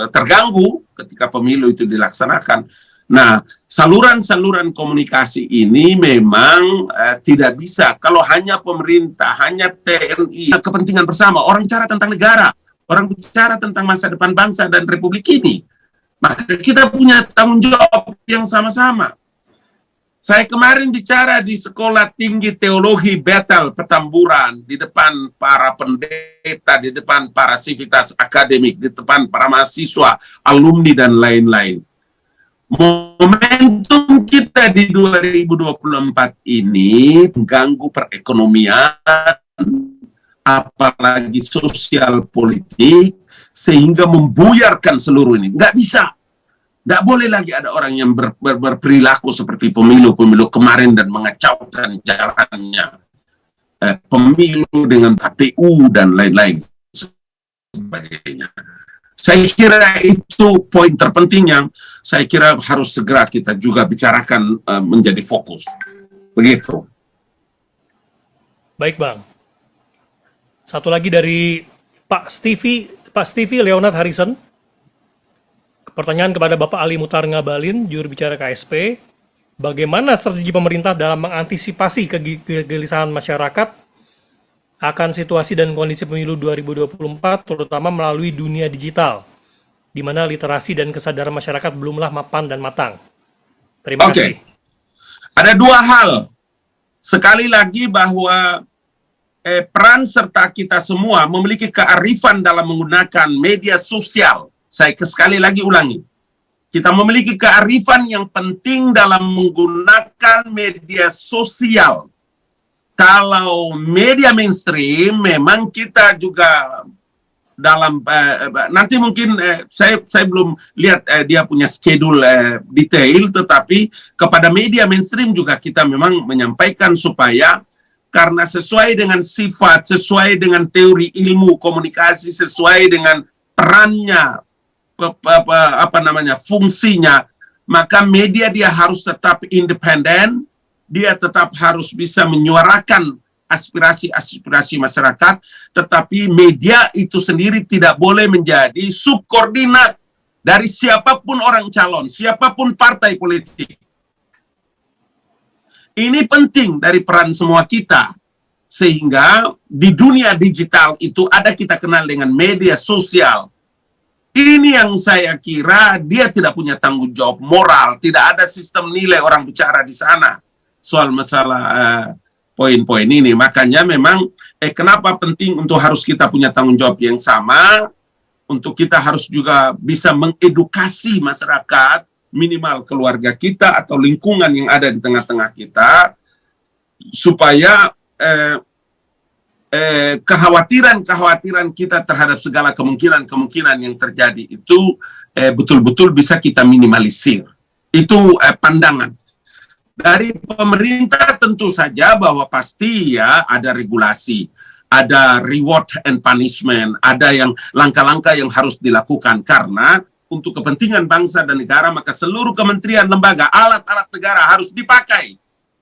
terganggu ketika pemilu itu dilaksanakan. Nah, saluran-saluran komunikasi ini memang tidak bisa kalau hanya pemerintah, hanya TNI, kepentingan bersama. Orang bicara tentang negara, orang bicara tentang masa depan bangsa dan republik ini. Maka kita punya tanggung jawab yang sama-sama. Saya kemarin bicara di Sekolah Tinggi Teologi Bethel Petamburan, di depan para pendeta, di depan para sivitas akademik, di depan para mahasiswa, alumni, dan lain-lain. Momentum kita di 2024 ini mengganggu perekonomian, apalagi sosial politik, sehingga membuyarkan seluruh ini. Nggak bisa. Nggak boleh lagi ada orang yang berperilaku seperti pemilu-pemilu kemarin dan mengacaukan jalannya pemilu dengan KPU dan lain-lain sebagainya. Saya kira itu poin terpenting yang saya kira harus segera kita juga bicarakan menjadi fokus. Begitu. Baik, Bang. Satu lagi dari Pak Stevie Leonard Harrison. Pertanyaan kepada Bapak Ali Muhtar Ngabalin, juru bicara KSP. Bagaimana strategi pemerintah dalam mengantisipasi kegelisahan masyarakat akan situasi dan kondisi pemilu 2024, terutama melalui dunia digital, di mana literasi dan kesadaran masyarakat belumlah mapan dan matang. Terima kasih. Ada dua hal. Sekali lagi bahwa peran serta kita semua memiliki kearifan dalam menggunakan media sosial. Saya sekali lagi ulangi. Kita memiliki kearifan yang penting dalam menggunakan media sosial. Kalau media mainstream memang kita juga dalam nanti mungkin saya belum lihat dia punya schedule detail, tetapi kepada media mainstream juga kita memang menyampaikan supaya karena sesuai dengan sifat, sesuai dengan teori ilmu komunikasi, sesuai dengan perannya, fungsinya, maka media dia harus tetap independen. Dia tetap harus bisa menyuarakan aspirasi-aspirasi masyarakat, tetapi media itu sendiri tidak boleh menjadi subkoordinat dari siapapun orang calon, siapapun partai politik. Ini penting dari peran semua kita, sehingga di dunia digital itu ada kita kenal dengan media sosial. Ini yang saya kira dia tidak punya tanggung jawab moral, tidak ada sistem nilai orang bicara di sana soal masalah poin-poin ini. Makanya memang kenapa penting untuk harus kita punya tanggung jawab yang sama, untuk kita harus juga bisa mengedukasi masyarakat, minimal keluarga kita atau lingkungan yang ada di tengah-tengah kita, supaya kekhawatiran kita terhadap segala kemungkinan yang terjadi itu betul-betul bisa kita minimalisir. Itu pandangan. Dari pemerintah tentu saja bahwa pasti ya ada regulasi, ada reward and punishment, ada yang langkah-langkah yang harus dilakukan karena untuk kepentingan bangsa dan negara maka seluruh kementerian, lembaga, alat-alat negara harus dipakai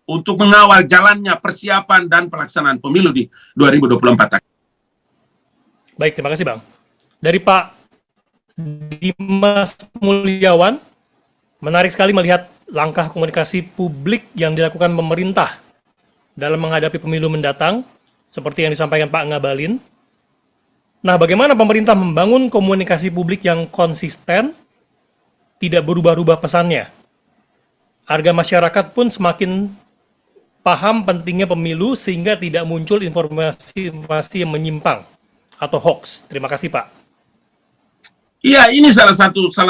untuk mengawal jalannya persiapan dan pelaksanaan pemilu di 2024. Baik, terima kasih Bang. Dari Pak Dimas Mulyawan, menarik sekali melihat langkah komunikasi publik yang dilakukan pemerintah dalam menghadapi pemilu mendatang, seperti yang disampaikan Pak Ngabalin. Nah, bagaimana pemerintah membangun komunikasi publik yang konsisten, tidak berubah-ubah pesannya, agar masyarakat pun semakin paham pentingnya pemilu sehingga tidak muncul informasi-informasi yang menyimpang atau hoax. Terima kasih, Pak. Iya, ini salah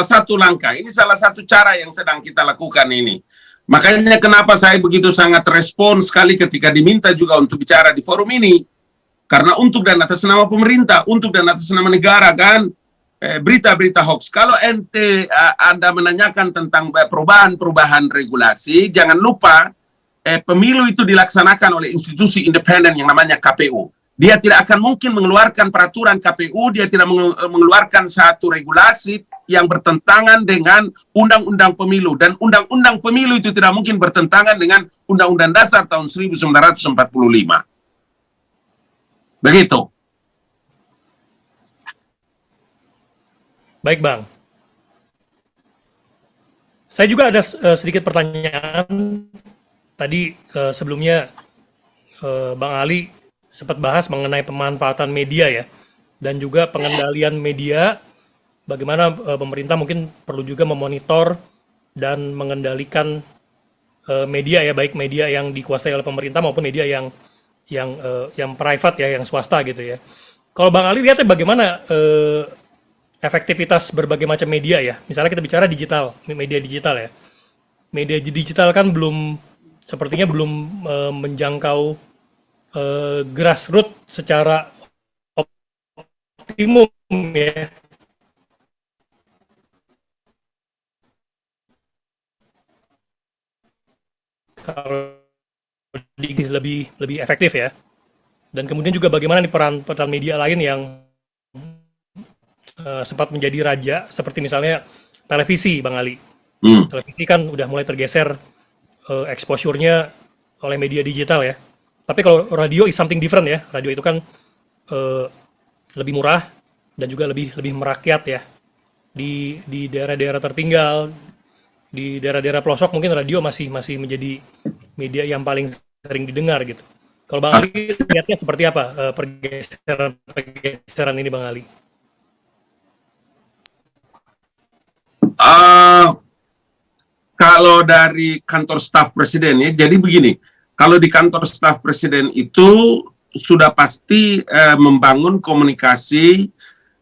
satu langkah. Ini salah satu cara yang sedang kita lakukan ini. Makanya kenapa saya begitu sangat respon sekali ketika diminta juga untuk bicara di forum ini. Karena untuk dan atas nama pemerintah, untuk dan atas nama negara kan, berita-berita hoax. Kalau Anda menanyakan tentang perubahan regulasi, jangan lupa pemilu itu dilaksanakan oleh institusi independen yang namanya KPU. Dia tidak akan mungkin mengeluarkan peraturan KPU, dia tidak mengeluarkan satu regulasi yang bertentangan dengan undang-undang pemilu. Dan undang-undang pemilu itu tidak mungkin bertentangan dengan Undang-Undang Dasar tahun 1945. Begitu. Baik, Bang. Saya juga ada sedikit pertanyaan. Tadi sebelumnya Bang Ali sempat bahas mengenai pemanfaatan media ya, dan juga pengendalian media, bagaimana pemerintah mungkin perlu juga memonitor dan mengendalikan media ya, baik media yang dikuasai oleh pemerintah maupun media yang private ya, yang swasta gitu ya. Kalau Bang Ali lihatnya bagaimana efektivitas berbagai macam media ya, misalnya kita bicara digital, media digital ya. Media digital kan sepertinya belum menjangkau grassroots secara optimum ya. Kalau lebih efektif ya. Dan kemudian juga bagaimana nih peran media lain yang sempat menjadi raja, seperti misalnya televisi, Bang Ali. Televisi kan udah mulai tergeser exposure-nya oleh media digital ya. Tapi kalau radio is something different ya. Radio itu kan lebih murah dan juga lebih merakyat ya. Di daerah-daerah tertinggal, di daerah-daerah pelosok mungkin radio masih menjadi media yang paling sering didengar gitu. Kalau Bang Ali lihatnya seperti apa pergeseran ini, Bang Ali? Kalau dari kantor staf presiden ya, jadi begini. Kalau di kantor staf presiden itu sudah pasti membangun komunikasi,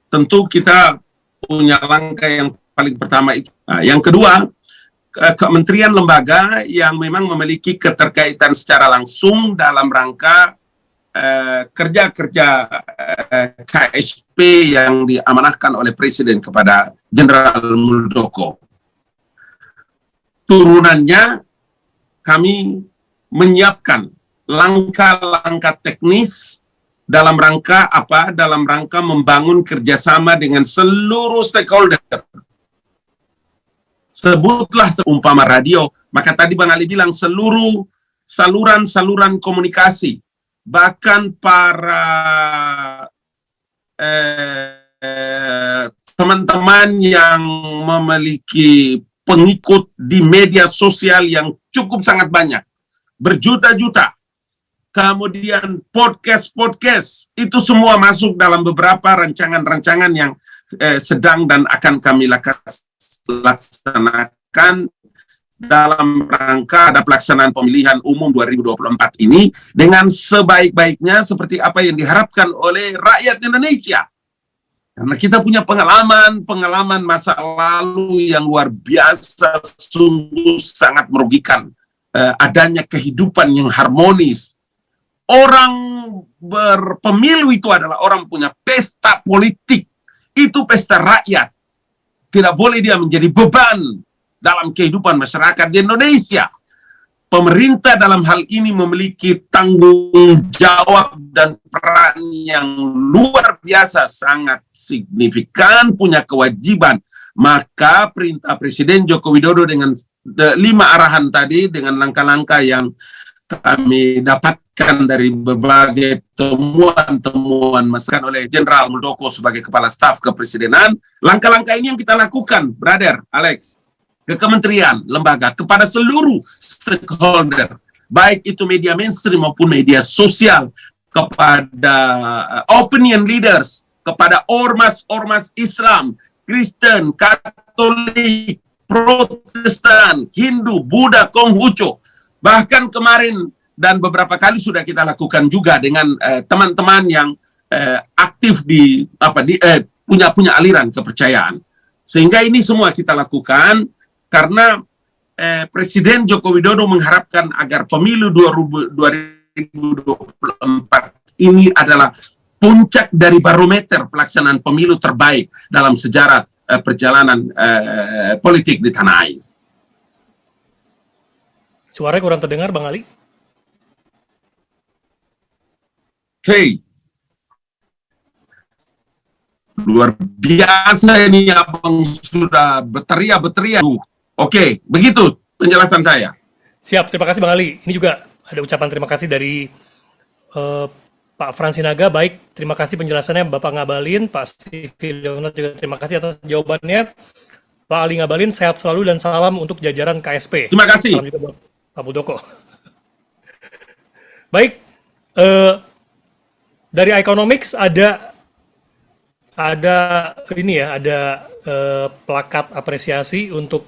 tentu kita punya langkah yang paling pertama itu. Nah, yang kedua, kementerian lembaga yang memang memiliki keterkaitan secara langsung dalam rangka kerja-kerja KSP yang diamanahkan oleh Presiden kepada Jenderal Muldoko. Turunannya kami menyiapkan langkah-langkah teknis dalam rangka apa? Dalam rangka membangun kerjasama dengan seluruh stakeholder. Sebutlah umpama radio, maka tadi Bang Ali bilang seluruh saluran-saluran komunikasi, bahkan para teman-teman yang memiliki pengikut di media sosial yang cukup sangat banyak, berjuta-juta. Kemudian podcast, itu semua masuk dalam beberapa rancangan-rancangan yang sedang dan akan kami laksanakan dalam rangka ada pelaksanaan pemilihan umum 2024 ini dengan sebaik-baiknya seperti apa yang diharapkan oleh rakyat Indonesia. Karena kita punya pengalaman masa lalu yang luar biasa, sungguh sangat merugikan. Adanya kehidupan yang harmonis. Orang berpemilu itu adalah orang punya pesta politik. Itu pesta rakyat. Tidak boleh dia menjadi beban dalam kehidupan masyarakat di Indonesia. Pemerintah dalam hal ini memiliki tanggung jawab dan peran yang luar biasa, sangat signifikan, punya kewajiban. Maka perintah Presiden Joko Widodo dengan 5 arahan tadi, dengan langkah-langkah yang kami dapatkan dari berbagai temuan-temuan masukan oleh Jenderal Muldoko sebagai Kepala Staf Kepresidenan, langkah-langkah ini yang kita lakukan, Brother Alex, ke kementerian, lembaga, kepada seluruh stakeholder, baik itu media mainstream maupun media sosial, kepada opinion leaders, kepada ormas-ormas Islam, Kristen, Katolik, Protestan, Hindu, Buddha, Konghucu. Bahkan kemarin dan beberapa kali sudah kita lakukan juga dengan teman-teman yang aktif punya aliran kepercayaan. Sehingga ini semua kita lakukan karena Presiden Joko Widodo mengharapkan agar pemilu 2024 ini adalah puncak dari barometer pelaksanaan pemilu terbaik dalam sejarah perjalanan politik di tanah air. Suaranya kurang terdengar, Bang Ali. Hey, luar biasa ini abang sudah berteriak. Oke, begitu penjelasan saya. Siap, terima kasih Bang Ali. Ini juga ada ucapan terima kasih dari Pak Frans Sinaga. Baik, terima kasih penjelasannya Bapak Ngabalin. Pak Stevie Leonard juga terima kasih atas jawabannya. Pak Ali Ngabalin, sehat selalu dan salam untuk jajaran KSP. Terima kasih. Salam juga buat Pak Muldoko. Baik, dari Economics ada ini ya, ada plakat apresiasi untuk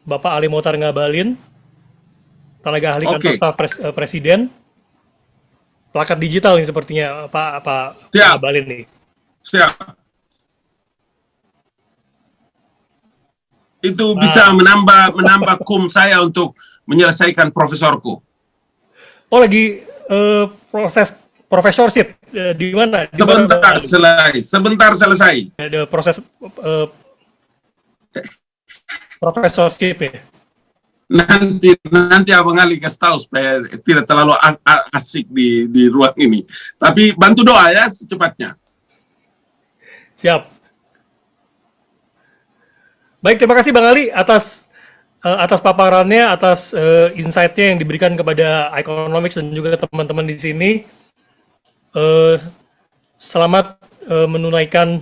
Bapak Ali Mohtar Ngabalin, tenaga ahli kantor staf presiden. Plakat digital nih sepertinya Pak Ngabalin nih. Siap. Itu bisa menambah saya untuk menyelesaikan profesorku. Oh, lagi proses professorship di mana? Sebentar selesai. Ada proses professorship ya. Nanti Abang Ali kasih tahu supaya tidak terlalu asik di ruang ini. Tapi bantu doa ya secepatnya. Siap. Baik, terima kasih Bang Ali atas paparannya, atas insight-nya yang diberikan kepada Economics dan juga teman-teman di sini. Selamat menunaikan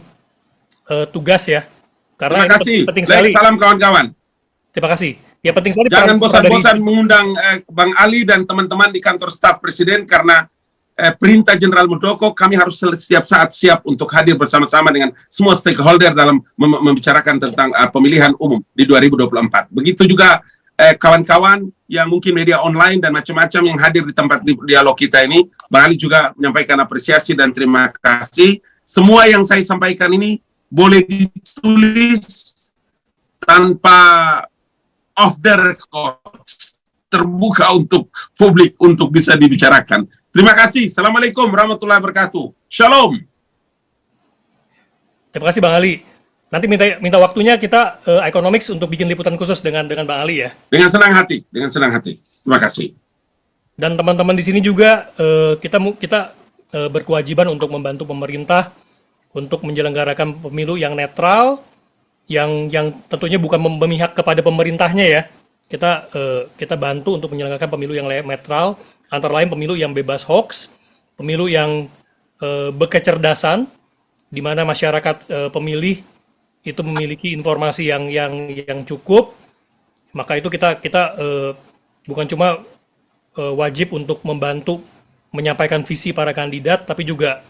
tugas ya. Karena terima kasih. Penting sekali. Salam kawan-kawan. Terima kasih. Ya penting sekali. Jangan bosan-bosan mengundang Bang Ali dan teman-teman di kantor staf presiden karena perintah Jenderal Muldoko, kami harus setiap saat siap untuk hadir bersama-sama dengan semua stakeholder dalam membicarakan tentang pemilihan umum di 2024. Begitu juga kawan-kawan yang mungkin media online dan macam-macam yang hadir di tempat dialog kita ini. Bang Ali juga menyampaikan apresiasi dan terima kasih. Semua yang saya sampaikan ini boleh ditulis tanpa off the record, terbuka untuk publik untuk bisa dibicarakan. Terima kasih. Assalamualaikum warahmatullahi wabarakatuh. Shalom. Terima kasih Bang Ali. Nanti minta waktunya kita Economics untuk bikin liputan khusus dengan Bang Ali ya. Dengan senang hati, Terima kasih. Dan teman-teman di sini juga kita berkewajiban untuk membantu pemerintah untuk menyelenggarakan pemilu yang netral, yang tentunya bukan memihak kepada pemerintahnya ya. Kita bantu untuk menyelenggarakan pemilu yang netral, antara lain pemilu yang bebas hoax, pemilu yang berkecerdasan, di mana masyarakat pemilih itu memiliki informasi yang cukup. Maka itu kita bukan cuma wajib untuk membantu menyampaikan visi para kandidat, tapi juga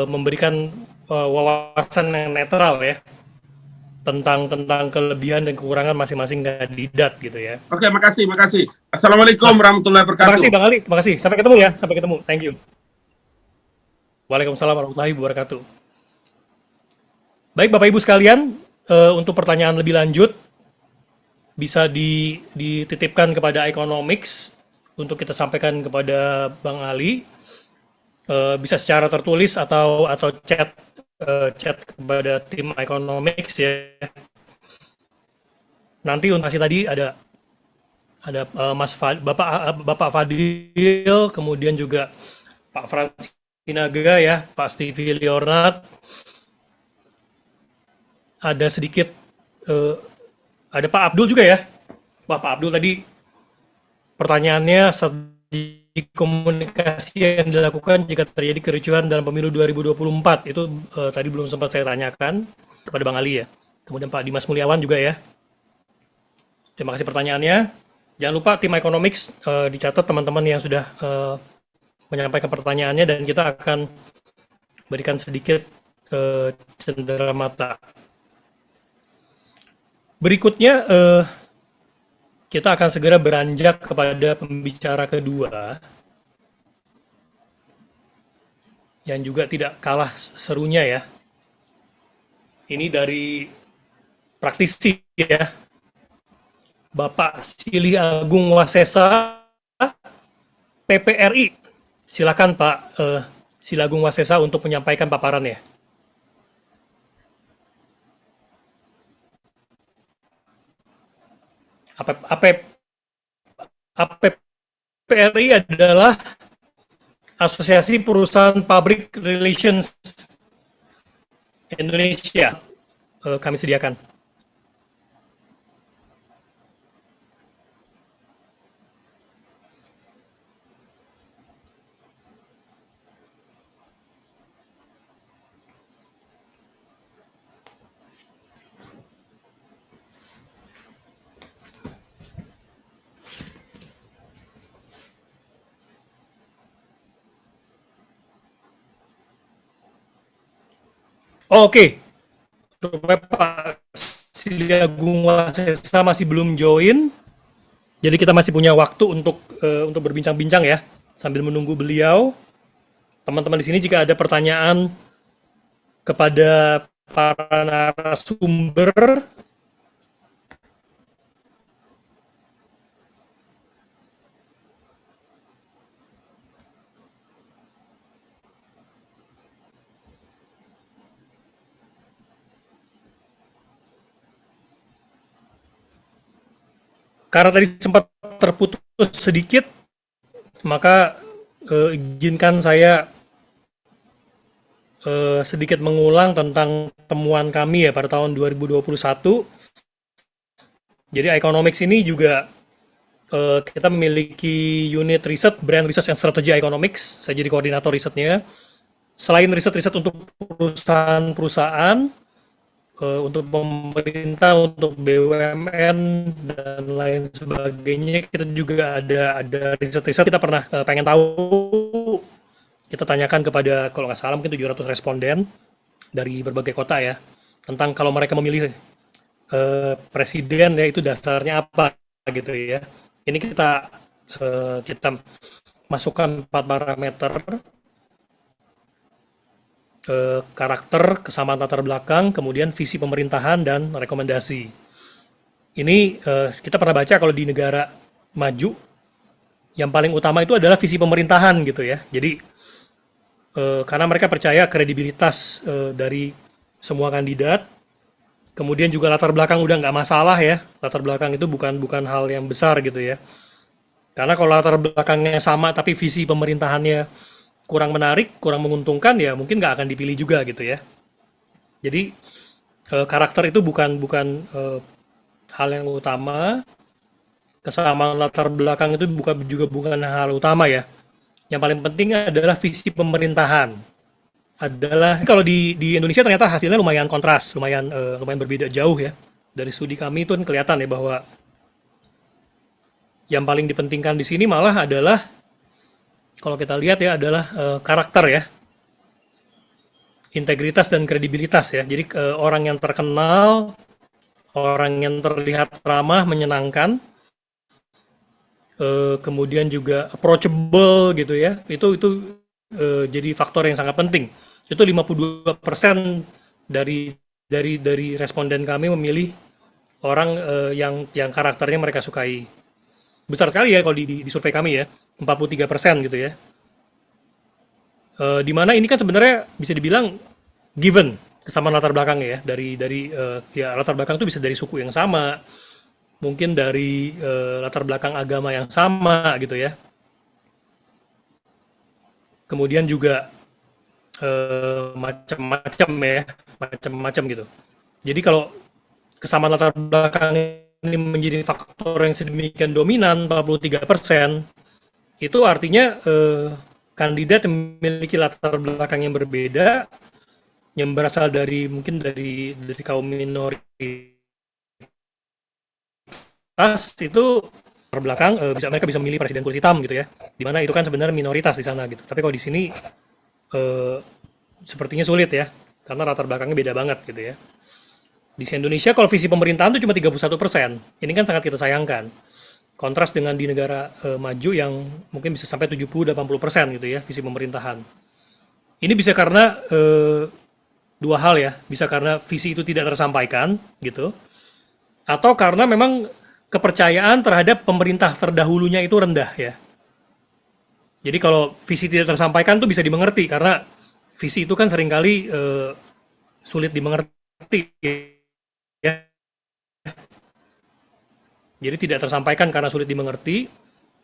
memberikan wawasan yang netral ya tentang kelebihan dan kekurangan masing-masing kandidat gitu ya. Oke, makasih. Assalamualaikum warahmatullahi wabarakatuh. Terima kasih Bang Ali, terima kasih. Sampai ketemu ya, Thank you. Waalaikumsalam warahmatullahi wabarakatuh. Baik Bapak Ibu sekalian, untuk pertanyaan lebih lanjut bisa dititipkan kepada Economics untuk kita sampaikan kepada Bang Ali. Bisa secara tertulis atau chat kepada tim Economics ya. Nanti untuk tadi ada Bapak Fadil, kemudian juga Pak Frans Sinaga ya, Pak Stevie Leonard. Ada sedikit ada Pak Abdul juga ya. Pak Abdul tadi pertanyaannya, strategi komunikasi yang dilakukan jika terjadi kericuhan dalam pemilu 2024 itu tadi belum sempat saya tanyakan kepada Bang Ali ya. Kemudian Pak Dimas Mulyawan juga ya. Terima kasih pertanyaannya. Jangan lupa tim Economics dicatat teman-teman yang sudah menyampaikan pertanyaannya, dan kita akan berikan sedikit cenderamata. Berikutnya kita akan segera beranjak kepada pembicara kedua yang juga tidak kalah serunya ya. Ini dari praktisi ya, Bapak Silih Agung Wasesa, PPRI. Silakan Pak Silih Agung Wasesa untuk menyampaikan paparannya. APPRI adalah Asosiasi Perusahaan Public Relations Indonesia. Kami sediakan. Oke, rupanya Pak Siliagung Wasesa masih belum join, jadi kita masih punya waktu untuk berbincang-bincang ya, sambil menunggu beliau. Teman-teman di sini jika ada pertanyaan kepada para narasumber, karena tadi sempat terputus sedikit, maka izinkan saya sedikit mengulang tentang temuan kami ya pada tahun 2021. Jadi Economics ini juga kita memiliki unit riset Brand Research and Strategy Economics. Saya jadi koordinator risetnya. Selain riset-riset untuk perusahaan-perusahaan, untuk pemerintah, untuk BUMN dan lain sebagainya, kita juga ada riset-riset. Kita pernah pengen tahu, kita tanyakan kepada kalau nggak salah mungkin 700 responden dari berbagai kota ya, tentang kalau mereka memilih presiden ya itu dasarnya apa gitu ya. Ini kita masukkan 4 parameter. Karakter, kesamaan latar belakang, kemudian visi pemerintahan, dan rekomendasi. Ini kita pernah baca kalau di negara maju, yang paling utama itu adalah visi pemerintahan gitu ya. Jadi, karena mereka percaya kredibilitas dari semua kandidat, kemudian juga latar belakang udah nggak masalah ya. Latar belakang itu bukan hal yang besar gitu ya. Karena kalau latar belakangnya sama tapi visi pemerintahannya kurang menarik, kurang menguntungkan, ya mungkin nggak akan dipilih juga gitu ya. Jadi karakter itu bukan hal yang utama, kesamaan latar belakang itu bukan hal utama ya. Yang paling penting adalah visi pemerintahan. Adalah kalau di Indonesia ternyata hasilnya lumayan kontras, lumayan berbeda jauh ya. Dari studi kami itu kan kelihatan ya bahwa yang paling dipentingkan di sini malah adalah kalau kita lihat ya adalah karakter ya, integritas dan kredibilitas ya. Jadi orang yang terkenal, orang yang terlihat ramah, menyenangkan, kemudian juga approachable gitu ya. Itu jadi faktor yang sangat penting. Itu 52% dari responden kami memilih orang yang karakternya mereka sukai. Besar sekali ya kalau di survei kami ya. 43% gitu ya. Di mana ini kan sebenarnya bisa dibilang given kesamaan latar belakangnya ya. Dari ya latar belakang itu bisa dari suku yang sama, mungkin dari latar belakang agama yang sama gitu ya. Kemudian juga macam-macam gitu. Jadi kalau kesamaan latar belakang ini menjadi faktor yang sedemikian dominan 43%, itu artinya kandidat yang memiliki latar belakang yang berbeda, yang berasal dari mungkin dari kaum minoritas itu terbelakang, mereka bisa memilih presiden kulit hitam gitu ya, dimana itu kan sebenarnya minoritas di sana gitu. Tapi kalau di sini sepertinya sulit ya, karena latar belakangnya beda banget gitu ya. Di Indonesia kalau visi pemerintahan itu cuma 31%, ini kan sangat kita sayangkan. Kontras dengan di negara maju yang mungkin bisa sampai 70-80% gitu ya visi pemerintahan. Ini bisa karena dua hal ya, bisa karena visi itu tidak tersampaikan gitu, atau karena memang kepercayaan terhadap pemerintah terdahulunya itu rendah ya. Jadi kalau visi tidak tersampaikan tuh bisa dimengerti karena visi itu kan seringkali sulit dimengerti ya. Jadi tidak tersampaikan karena sulit dimengerti,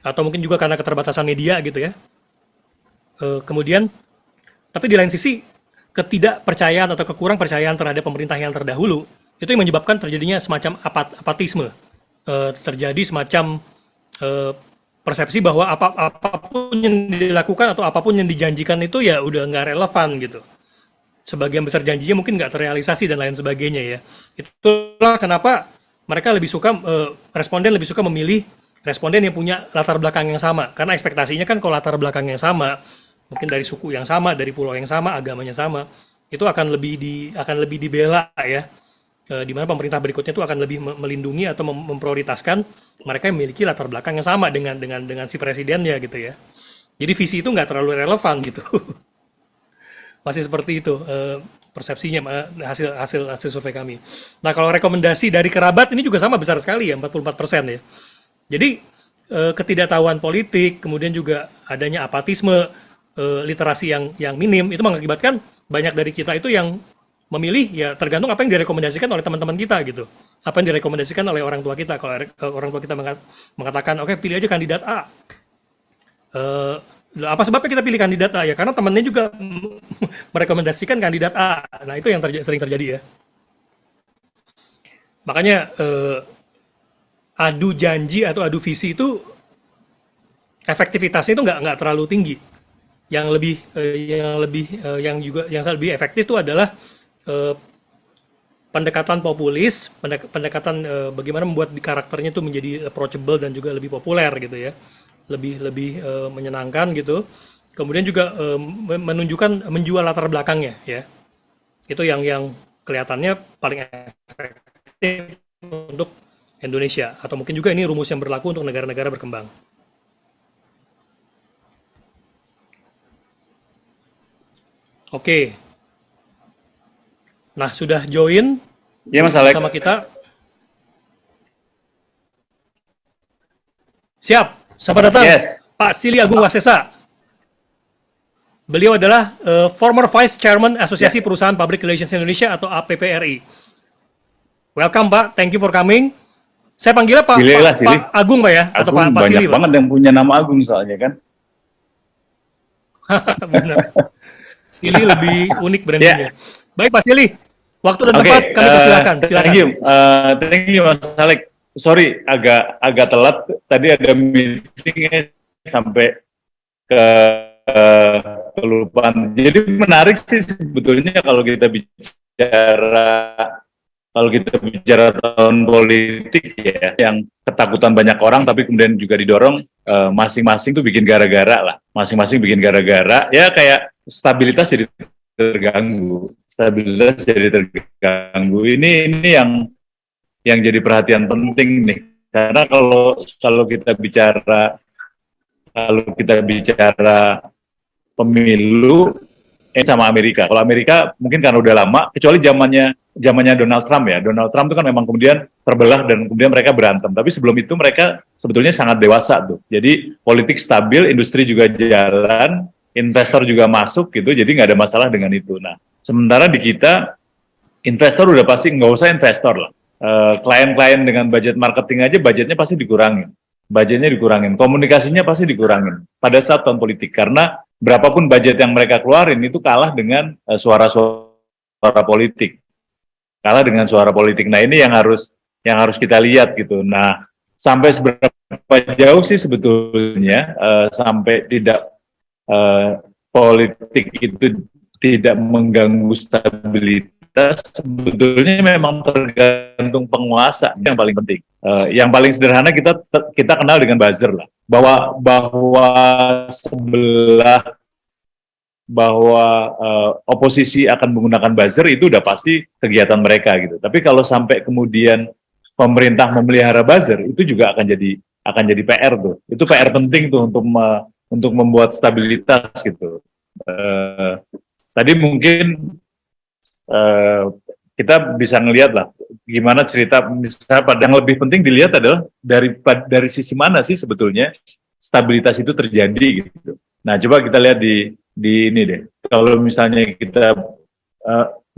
atau mungkin juga karena keterbatasan media gitu ya. Kemudian, tapi di lain sisi, ketidakpercayaan atau kekurang percayaan terhadap pemerintah yang terdahulu, itu yang menyebabkan terjadinya semacam apatisme. Terjadi semacam persepsi bahwa apapun yang dilakukan atau apapun yang dijanjikan itu ya udah nggak relevan gitu. Sebagian besar janjinya mungkin nggak terrealisasi dan lain sebagainya ya. Itulah kenapa mereka lebih suka, responden lebih suka memilih responden yang punya latar belakang yang sama. Karena ekspektasinya kan kalau latar belakang yang sama, mungkin dari suku yang sama, dari pulau yang sama, agamanya sama, itu akan lebih dibela ya. Di mana pemerintah berikutnya itu akan lebih melindungi atau memprioritaskan mereka yang memiliki latar belakang yang sama dengan si presidennya gitu ya. Jadi visi itu nggak terlalu relevan gitu. Masih seperti itu persepsinya hasil survei kami. Nah kalau rekomendasi dari kerabat ini juga sama besar sekali ya, 44% ya. Jadi ketidaktahuan politik, kemudian juga adanya apatisme, literasi yang minim, itu mengakibatkan banyak dari kita itu yang memilih ya tergantung apa yang direkomendasikan oleh teman-teman kita gitu. Apa yang direkomendasikan oleh orang tua kita. Kalau orang tua kita mengatakan, oke, pilih aja kandidat A. Apa sebabnya kita pilih kandidat A? Ya karena temannya juga merekomendasikan kandidat A. Nah itu yang sering terjadi ya. Makanya adu janji atau adu visi itu efektivitasnya itu nggak terlalu tinggi. Yang lebih efektif itu adalah pendekatan populis, pendekatan bagaimana membuat karakternya itu menjadi approachable dan juga lebih populer gitu ya, lebih menyenangkan gitu. Kemudian juga menjual latar belakangnya ya, itu yang kelihatannya paling efektif untuk Indonesia, atau mungkin juga ini rumus yang berlaku untuk negara-negara berkembang. Oke. Nah, sudah join ya, Mas Alek. sama kita. Siap, selamat datang Yes. Pak Sili Agung Wasesa. Beliau adalah former Vice Chairman Asosiasi Perusahaan Public Relations Indonesia atau APPRI. Welcome Pak, thank you for coming. Saya panggilnya Pak Agung Pak ya, atau Pak Sili Banyak banget yang punya nama Agung soalnya kan. Benar. Sili lebih unik brandingnya. Baik Pak Sili, waktu dan tempat kami persilakan. Thank you Mas Alek. Sorry agak telat. Tadi ada meeting sampai ke kelupaan. Jadi menarik sih sebetulnya kalau kita bicara tahun politik ya, yang ketakutan banyak orang tapi kemudian juga didorong masing-masing tuh bikin gara-gara lah. Masing-masing bikin gara-gara. Ya kayak stabilitas jadi terganggu. Ini yang jadi perhatian penting nih. Karena kalau kita bicara pemilu sama Amerika. Kalau Amerika mungkin karena udah lama, kecuali zamannya Donald Trump ya. Donald Trump itu kan memang kemudian terbelah dan kemudian mereka berantem. Tapi sebelum itu mereka sebetulnya sangat dewasa tuh. Jadi politik stabil, industri juga jalan, investor juga masuk gitu. Jadi nggak ada masalah dengan itu. Nah, sementara di kita investor udah pasti nggak usah investor lah. Klien-klien dengan budget marketing aja budgetnya pasti dikurangin. Komunikasinya pasti dikurangin pada saat tahun politik, karena berapapun budget yang mereka keluarin itu kalah dengan suara politik. Nah ini yang harus kita lihat gitu. Nah sampai seberapa jauh sih sebetulnya sampai tidak politik itu tidak mengganggu stabilitas, sebetulnya memang tergantung penguasa yang paling penting. Yang paling sederhana kita kenal dengan buzzer lah, bahwa oposisi akan menggunakan buzzer itu udah pasti kegiatan mereka gitu. Tapi kalau sampai kemudian pemerintah memelihara buzzer, itu juga akan jadi PR tuh. Itu PR penting tuh untuk membuat stabilitas gitu. Tadi mungkin kita bisa ngelihat lah gimana cerita, misalnya yang lebih penting dilihat adalah dari sisi mana sih sebetulnya stabilitas itu terjadi gitu. Nah coba kita lihat di ini deh, kalau misalnya kita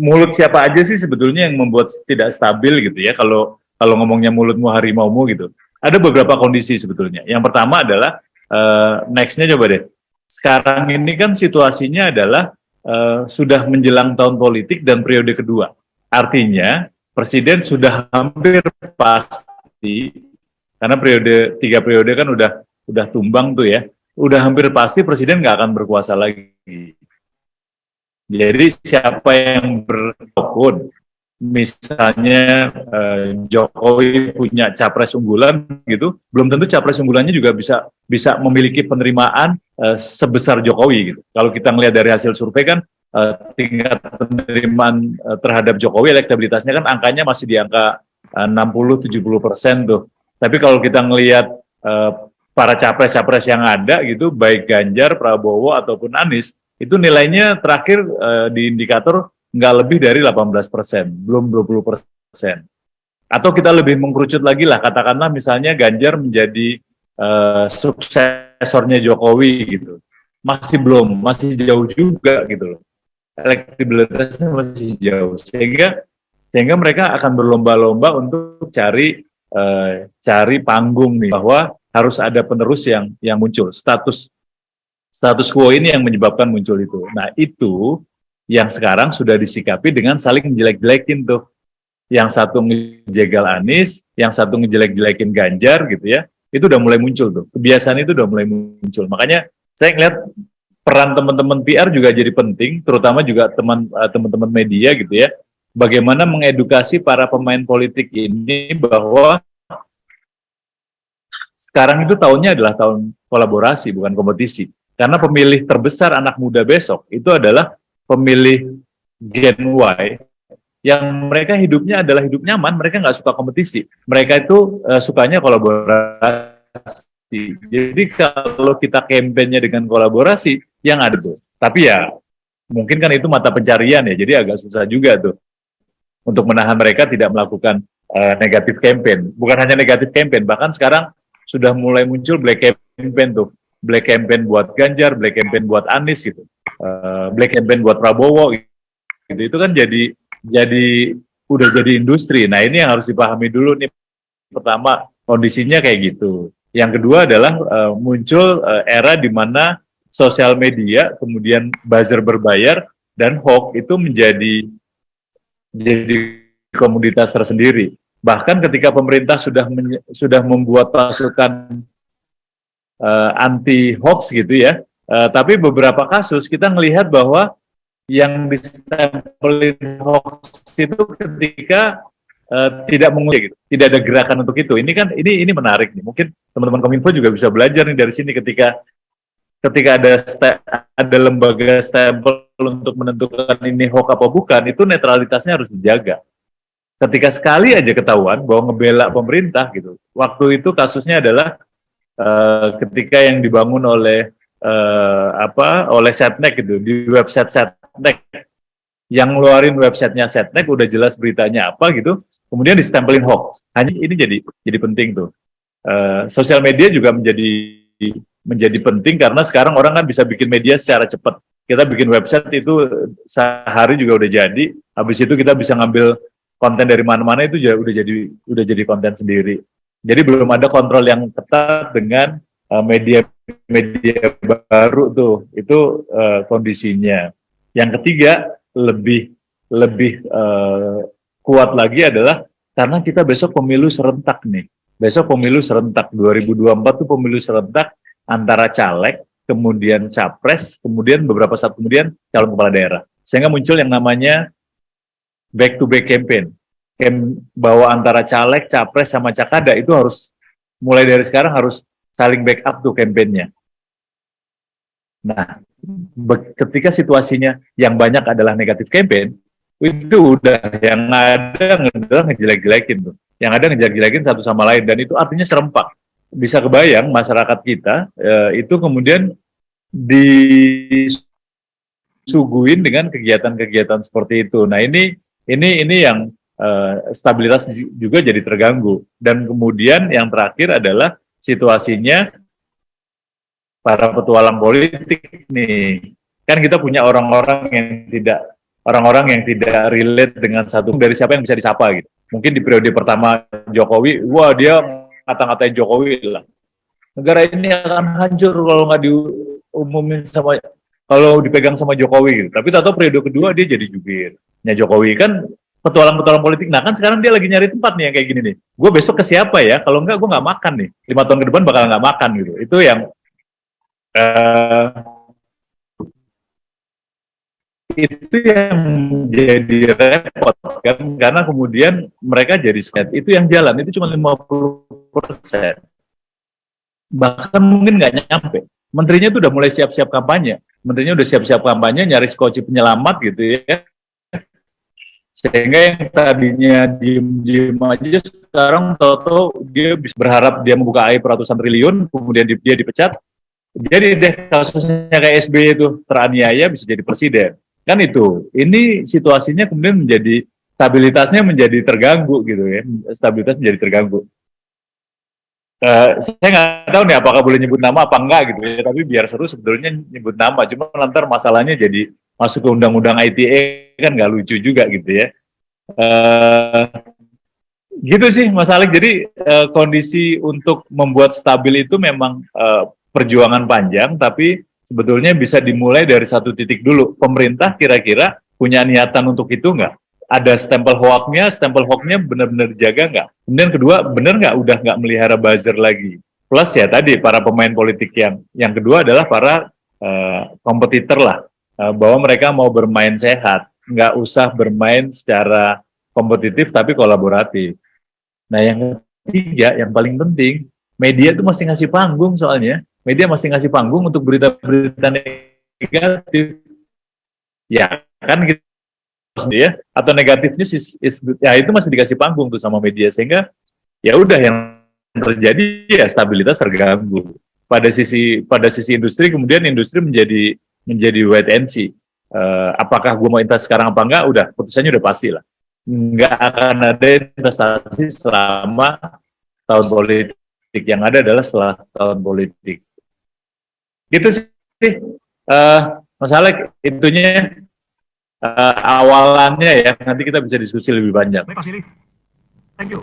mulut siapa aja sih sebetulnya yang membuat tidak stabil gitu ya, kalau ngomongnya mulutmu harimaumu gitu. ada beberapa kondisi sebetulnya. Yang pertama adalah next-nya coba deh. Sekarang ini kan situasinya adalah sudah menjelang tahun politik dan periode kedua. Artinya presiden sudah hampir pasti, karena tiga periode kan udah tumbang tuh ya, udah hampir pasti presiden nggak akan berkuasa lagi. Jadi siapa yang berapapun, misalnya Jokowi punya capres unggulan gitu, belum tentu capres unggulannya juga bisa memiliki penerimaan sebesar Jokowi gitu. Kalau kita melihat dari hasil survei kan tingkat penerimaan terhadap Jokowi, elektabilitasnya kan angkanya masih di angka 60-70% tuh. Tapi kalau kita ngelihat para capres-capres yang ada gitu, baik Ganjar, Prabowo ataupun Anies, itu nilainya terakhir di indikator nggak lebih dari 18%, belum 20%. Atau kita lebih mengkerucut lagi lah, katakanlah misalnya Ganjar menjadi suksesornya Jokowi gitu. Masih jauh juga gitu loh. Elektabilitasnya masih jauh. Sehingga mereka akan berlomba-lomba untuk cari panggung nih, bahwa harus ada penerus yang muncul. Status quo ini yang menyebabkan muncul itu. Nah, itu yang sekarang sudah disikapi dengan saling ngejelek-jelekin tuh. Yang satu ngejegal Anies, yang satu ngejelek-jelekin Ganjar gitu ya. Itu udah mulai muncul tuh. Kebiasaan itu udah mulai muncul. Makanya saya ngeliat peran teman-teman PR juga jadi penting, terutama juga teman-teman media gitu ya. Bagaimana mengedukasi para pemain politik ini bahwa sekarang itu tahunnya adalah tahun kolaborasi, bukan kompetisi. Karena pemilih terbesar anak muda besok itu adalah pemilih Gen Y yang mereka hidupnya adalah hidup nyaman, mereka nggak suka kompetisi. Mereka itu sukanya kolaborasi. Jadi kalau kita kampanye dengan kolaborasi, yang ada tuh. Tapi ya mungkin kan itu mata pencarian ya, jadi agak susah juga tuh untuk menahan mereka tidak melakukan negatif campaign. Bukan hanya negatif campaign, bahkan sekarang sudah mulai muncul black campaign tuh. Black campaign buat Ganjar, black campaign buat Anies gitu, black campaign buat Prabowo gitu. Itu kan udah jadi industri. Nah, ini yang harus dipahami dulu nih. Pertama, kondisinya kayak gitu. Yang kedua adalah muncul era di mana sosial media, kemudian buzzer berbayar dan hoax itu menjadi komoditas tersendiri. Bahkan ketika pemerintah sudah membuat pasukan anti hoax gitu ya, tapi beberapa kasus kita melihat bahwa yang distempelin hoax itu ketika tidak menguji gitu, tidak ada gerakan untuk itu. Ini kan ini menarik nih. Mungkin teman-teman Kominfo juga bisa belajar nih dari sini, ketika ada lembaga stempel untuk menentukan ini hoax apa bukan, itu netralitasnya harus dijaga. Ketika sekali aja ketahuan bahwa ngebela pemerintah gitu, waktu itu kasusnya adalah ketika yang dibangun oleh Setnek gitu, di website Setnek, yang ngeluarin websitenya Setnek udah jelas beritanya apa gitu, kemudian distempelin hoax. Hanya ini jadi penting tuh. Sosial media juga menjadi penting karena sekarang orang kan bisa bikin media secara cepat. Kita bikin website itu sehari juga udah jadi. Habis itu kita bisa ngambil konten dari mana-mana, itu udah jadi konten sendiri. Jadi belum ada kontrol yang ketat dengan media baru tuh. Itu kondisinya. Yang ketiga lebih kuat lagi adalah karena kita besok pemilu serentak nih. Besok pemilu serentak 2024 tuh pemilu serentak antara caleg, kemudian capres, kemudian beberapa saat kemudian calon kepala daerah. Sehingga muncul yang namanya back to back campaign. Bahwa antara caleg, capres, sama cakada itu harus mulai dari sekarang harus saling backup tuh kampanyenya. Nah, ketika situasinya yang banyak adalah negatif campaign, itu udah yang ada ngejelek-jelekin tuh. Yang ada ngejelek-jelekin satu sama lain, dan itu artinya serempak. Bisa kebayang masyarakat kita itu kemudian disuguhin dengan kegiatan-kegiatan seperti itu. Nah, ini yang stabilitas juga jadi terganggu. Dan kemudian yang terakhir adalah situasinya para petualang politik nih. Kan kita punya orang-orang yang tidak relate dengan satu dari siapa yang bisa disapa gitu. Mungkin di periode pertama Jokowi, wah dia ngata-ngatain Jokowi lah. Negara ini akan hancur kalau nggak diumumin kalau dipegang sama Jokowi gitu. Tapi tahu periode kedua dia jadi jubirnya Jokowi kan, petualang-petualang politik. Nah kan sekarang dia lagi nyari tempat nih yang kayak gini nih. Gue besok ke siapa ya? Kalau enggak gue nggak makan nih. 5 tahun ke depan bakal nggak makan gitu. Itu yang itu yang jadi repot kan, karena kemudian mereka jadi sket. Itu yang jalan itu cuma 50%, bahkan mungkin nggak nyampe. Menterinya tuh udah mulai siap-siap kampanye, nyari skoci penyelamat gitu ya, sehingga yang tadinya diem-diem aja sekarang tahu-tahu dia bisa berharap dia membuka aib ratusan triliun, kemudian dia dipecat. Jadi deh kasusnya kayak SBY itu teraniaya bisa jadi presiden. Kan itu, ini situasinya kemudian menjadi, stabilitasnya menjadi terganggu gitu ya, stabilitas menjadi terganggu. Saya nggak tahu nih apakah boleh nyebut nama apa enggak gitu ya, tapi biar seru sebetulnya nyebut nama, cuma nanti masalahnya jadi masuk ke undang-undang ITE kan nggak lucu juga gitu ya. Gitu sih Mas Alex, jadi kondisi untuk membuat stabil itu memang perjuangan panjang, tapi sebetulnya bisa dimulai dari satu titik dulu. Pemerintah kira-kira punya niatan untuk itu nggak? Ada stempel hoax-nya benar-benar dijaga nggak? Kemudian kedua, benar nggak udah nggak melihara buzzer lagi? Plus ya tadi, para pemain politik yang kedua adalah para kompetitor lah, bahwa mereka mau bermain sehat, nggak usah bermain secara kompetitif tapi kolaboratif. Nah yang ketiga, yang paling penting, media itu masih ngasih panggung soalnya. Media masih ngasih panggung untuk berita-berita negatif. Ya, kan gitu ya. Atau negatifnya ya itu masih dikasih panggung tuh sama media, sehingga ya udah yang terjadi ya stabilitas terganggu. Pada sisi industri, kemudian industri menjadi wait and see. Apakah gue mau investasi sekarang apa enggak? Udah putusannya udah pasti lah. Nggak akan ada investasi selama tahun politik. Yang ada adalah setelah tahun politik. Gitu sih, Mas Alex, itunya awalannya ya, nanti kita bisa diskusi lebih banyak. Baik Pak Silih, thank you.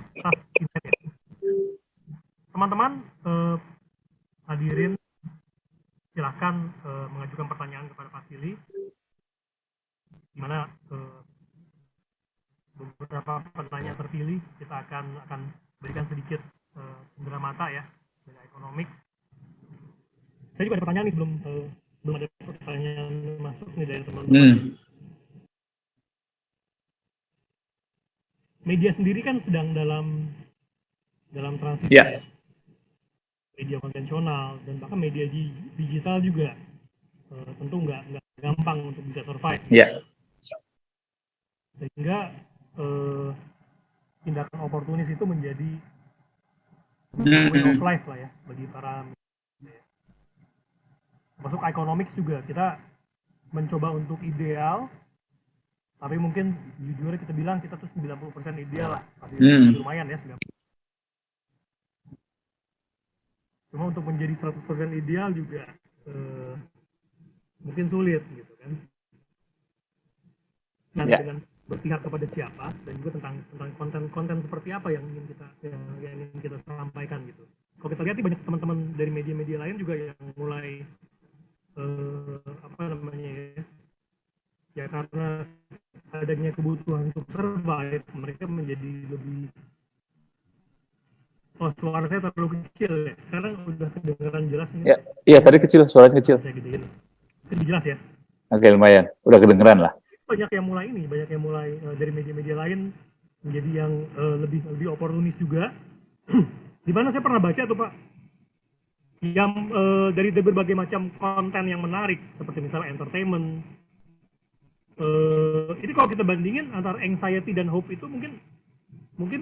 Teman-teman, hadirin, silahkan mengajukan pertanyaan kepada Pak Silih, di mana beberapa pertanyaan terpilih kita akan berikan sedikit cendera mata ya dari Economics. Saya juga ada pertanyaan nih belum ada pertanyaan masuk nih dari teman-teman. Media sendiri kan sedang dalam transisi ya. Media konvensional dan bahkan media digital juga tentu nggak gampang untuk bisa survive. Yeah. Sehingga tindakan oportunis itu menjadi way of life lah ya bagi para media. Masuk Economics juga kita mencoba untuk ideal, tapi mungkin jujur kita bilang kita tuh 90% ideal lah, lumayan ya 90%. Cuma untuk menjadi 100% ideal juga mungkin sulit gitu kan. Nah, dengan berpihak kepada siapa dan juga tentang konten seperti apa yang ingin kita sampaikan gitu. Kalau kita lihat nih banyak teman-teman dari media-media lain juga yang mulai ya karena adanya kebutuhan untuk survive, mereka menjadi lebih suara saya terlalu kecil ya. Sekarang udah kedengeran jelas nih. Ya, iya tadi kecil, suaranya kecil. Lebih jelas ya. Oke, lumayan. Udah kedengeran lah. Banyak yang mulai dari media-media lain menjadi yang lebih oportunis juga. Di mana saya pernah baca tuh Pak, yang dari berbagai macam konten yang menarik seperti misalnya entertainment. Ini kalau kita bandingin antara anxiety dan hope itu mungkin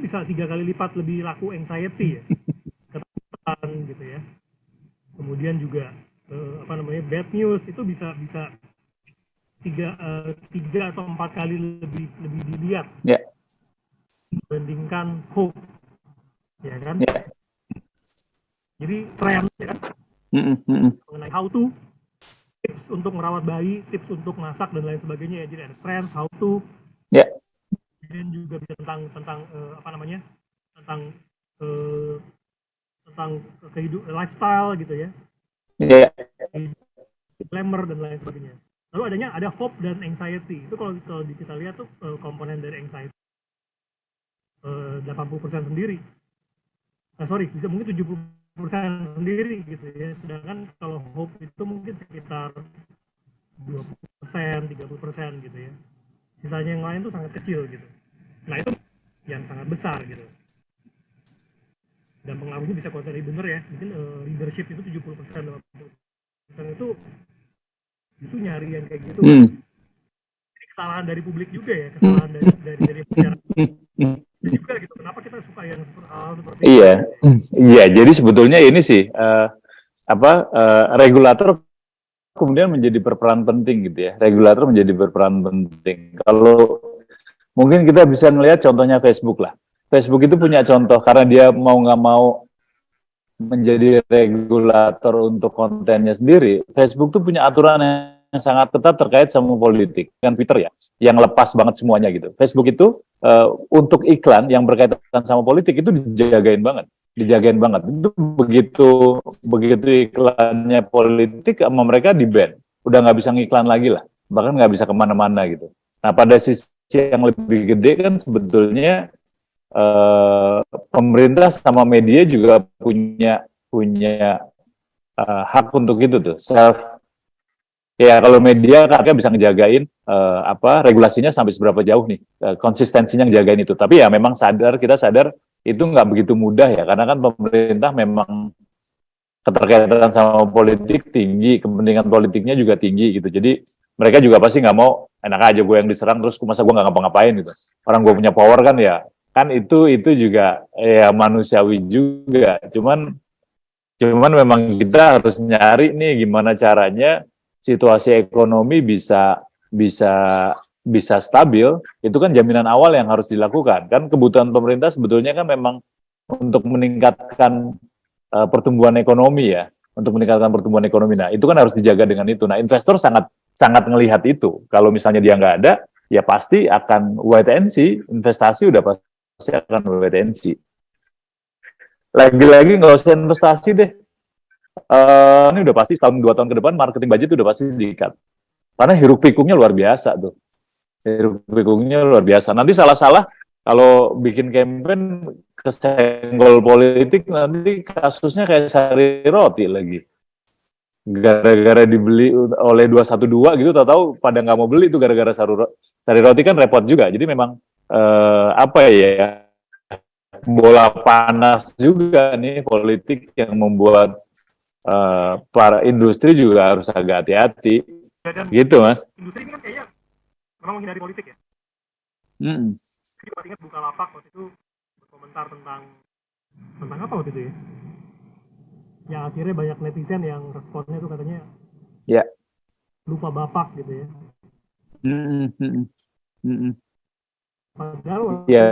bisa 3 kali lipat lebih laku anxiety ya, ketakutan gitu ya. Kemudian juga bad news itu bisa 3 atau 4 kali lebih dilihat dibandingkan hope, ya kan? Jadi tren ya kan? Mengenai how to, tips untuk merawat bayi, tips untuk masak dan lain sebagainya ya. Jadi ada trends, how to. Kemudian juga bisa tentang tentang kehidupan lifestyle gitu ya, Iya. glamour dan lain sebagainya. Lalu ada hope dan anxiety. Itu kalau kita lihat tuh komponen dari anxiety 80% sendiri. Sorry, bisa mungkin 70% sendiri gitu ya. Sedangkan kalau hope itu mungkin sekitar 20%, 30% gitu ya. Sisanya yang lain tuh sangat kecil gitu. Nah itu yang sangat besar gitu. Dan pengaruhnya bisa kalau tadi bener ya, mungkin leadership itu 70%, 80% itu justru nyari yang kayak gitu. Ini kesalahan dari publik juga ya, kesalahan dari masyarakat juga gitu. Kenapa kita suka yang hal seperti itu? Iya. Jadi sebetulnya ini sih regulator kemudian menjadi berperan penting gitu ya. Regulator menjadi berperan penting. Kalau mungkin kita bisa melihat contohnya Facebook lah. Facebook itu punya contoh karena dia mau nggak mau menjadi regulator untuk kontennya sendiri. Facebook tuh punya aturan yang sangat ketat terkait sama politik. Kan Twitter ya, yang lepas banget semuanya gitu. Facebook itu untuk iklan yang berkaitan sama politik itu dijagain banget. Itu begitu iklannya politik sama mereka di-ban. Udah nggak bisa ngiklan lagi lah. Bahkan nggak bisa kemana-mana gitu. Nah pada sisi yang lebih gede kan sebetulnya pemerintah sama media juga punya hak untuk itu tuh. Kalau media kakak bisa ngejagain regulasinya sampai seberapa jauh nih, konsistensinya ngejagain itu. Tapi ya memang kita sadar itu nggak begitu mudah ya, karena kan pemerintah memang keterkaitan sama politik tinggi, kepentingan politiknya juga tinggi gitu. Jadi mereka juga pasti nggak mau enak aja gue yang diserang terus masa gue nggak ngapa-ngapain gitu. Orang gue punya power kan ya, kan itu juga ya manusiawi juga. Cuman memang kita harus nyari nih gimana caranya situasi ekonomi bisa stabil. Itu kan jaminan awal yang harus dilakukan. Kan kebutuhan pemerintah sebetulnya kan memang untuk meningkatkan pertumbuhan ekonomi ya, untuk meningkatkan pertumbuhan ekonomi. Nah, itu kan harus dijaga dengan itu. Nah, investor sangat ngelihat itu. Kalau misalnya dia nggak ada, ya pasti akan wait and see. Investasi udah pasti akan wait and see. Lagi-lagi nggak usah investasi deh. Ini udah pasti setahun 2 tahun ke depan marketing budget udah pasti di-cut. Karena hiruk pikuknya luar biasa tuh. Nanti salah-salah kalau bikin campaign kesenggol politik nanti kasusnya kayak sari roti lagi. Gara-gara dibeli oleh 212 gitu, tahu-tahu pada nggak mau beli itu gara-gara sari roti kan repot juga. Jadi memang bola panas juga nih politik yang membuat para industri juga harus agak hati-hati. Gitu mas. Industri ini kan kayaknya memang menghindari politik ya. Jadi waktu ingat Bukalapak waktu itu berkomentar tentang apa waktu itu ya? Yang akhirnya banyak netizen yang responnya tuh katanya lupa bapak gitu ya. Padahal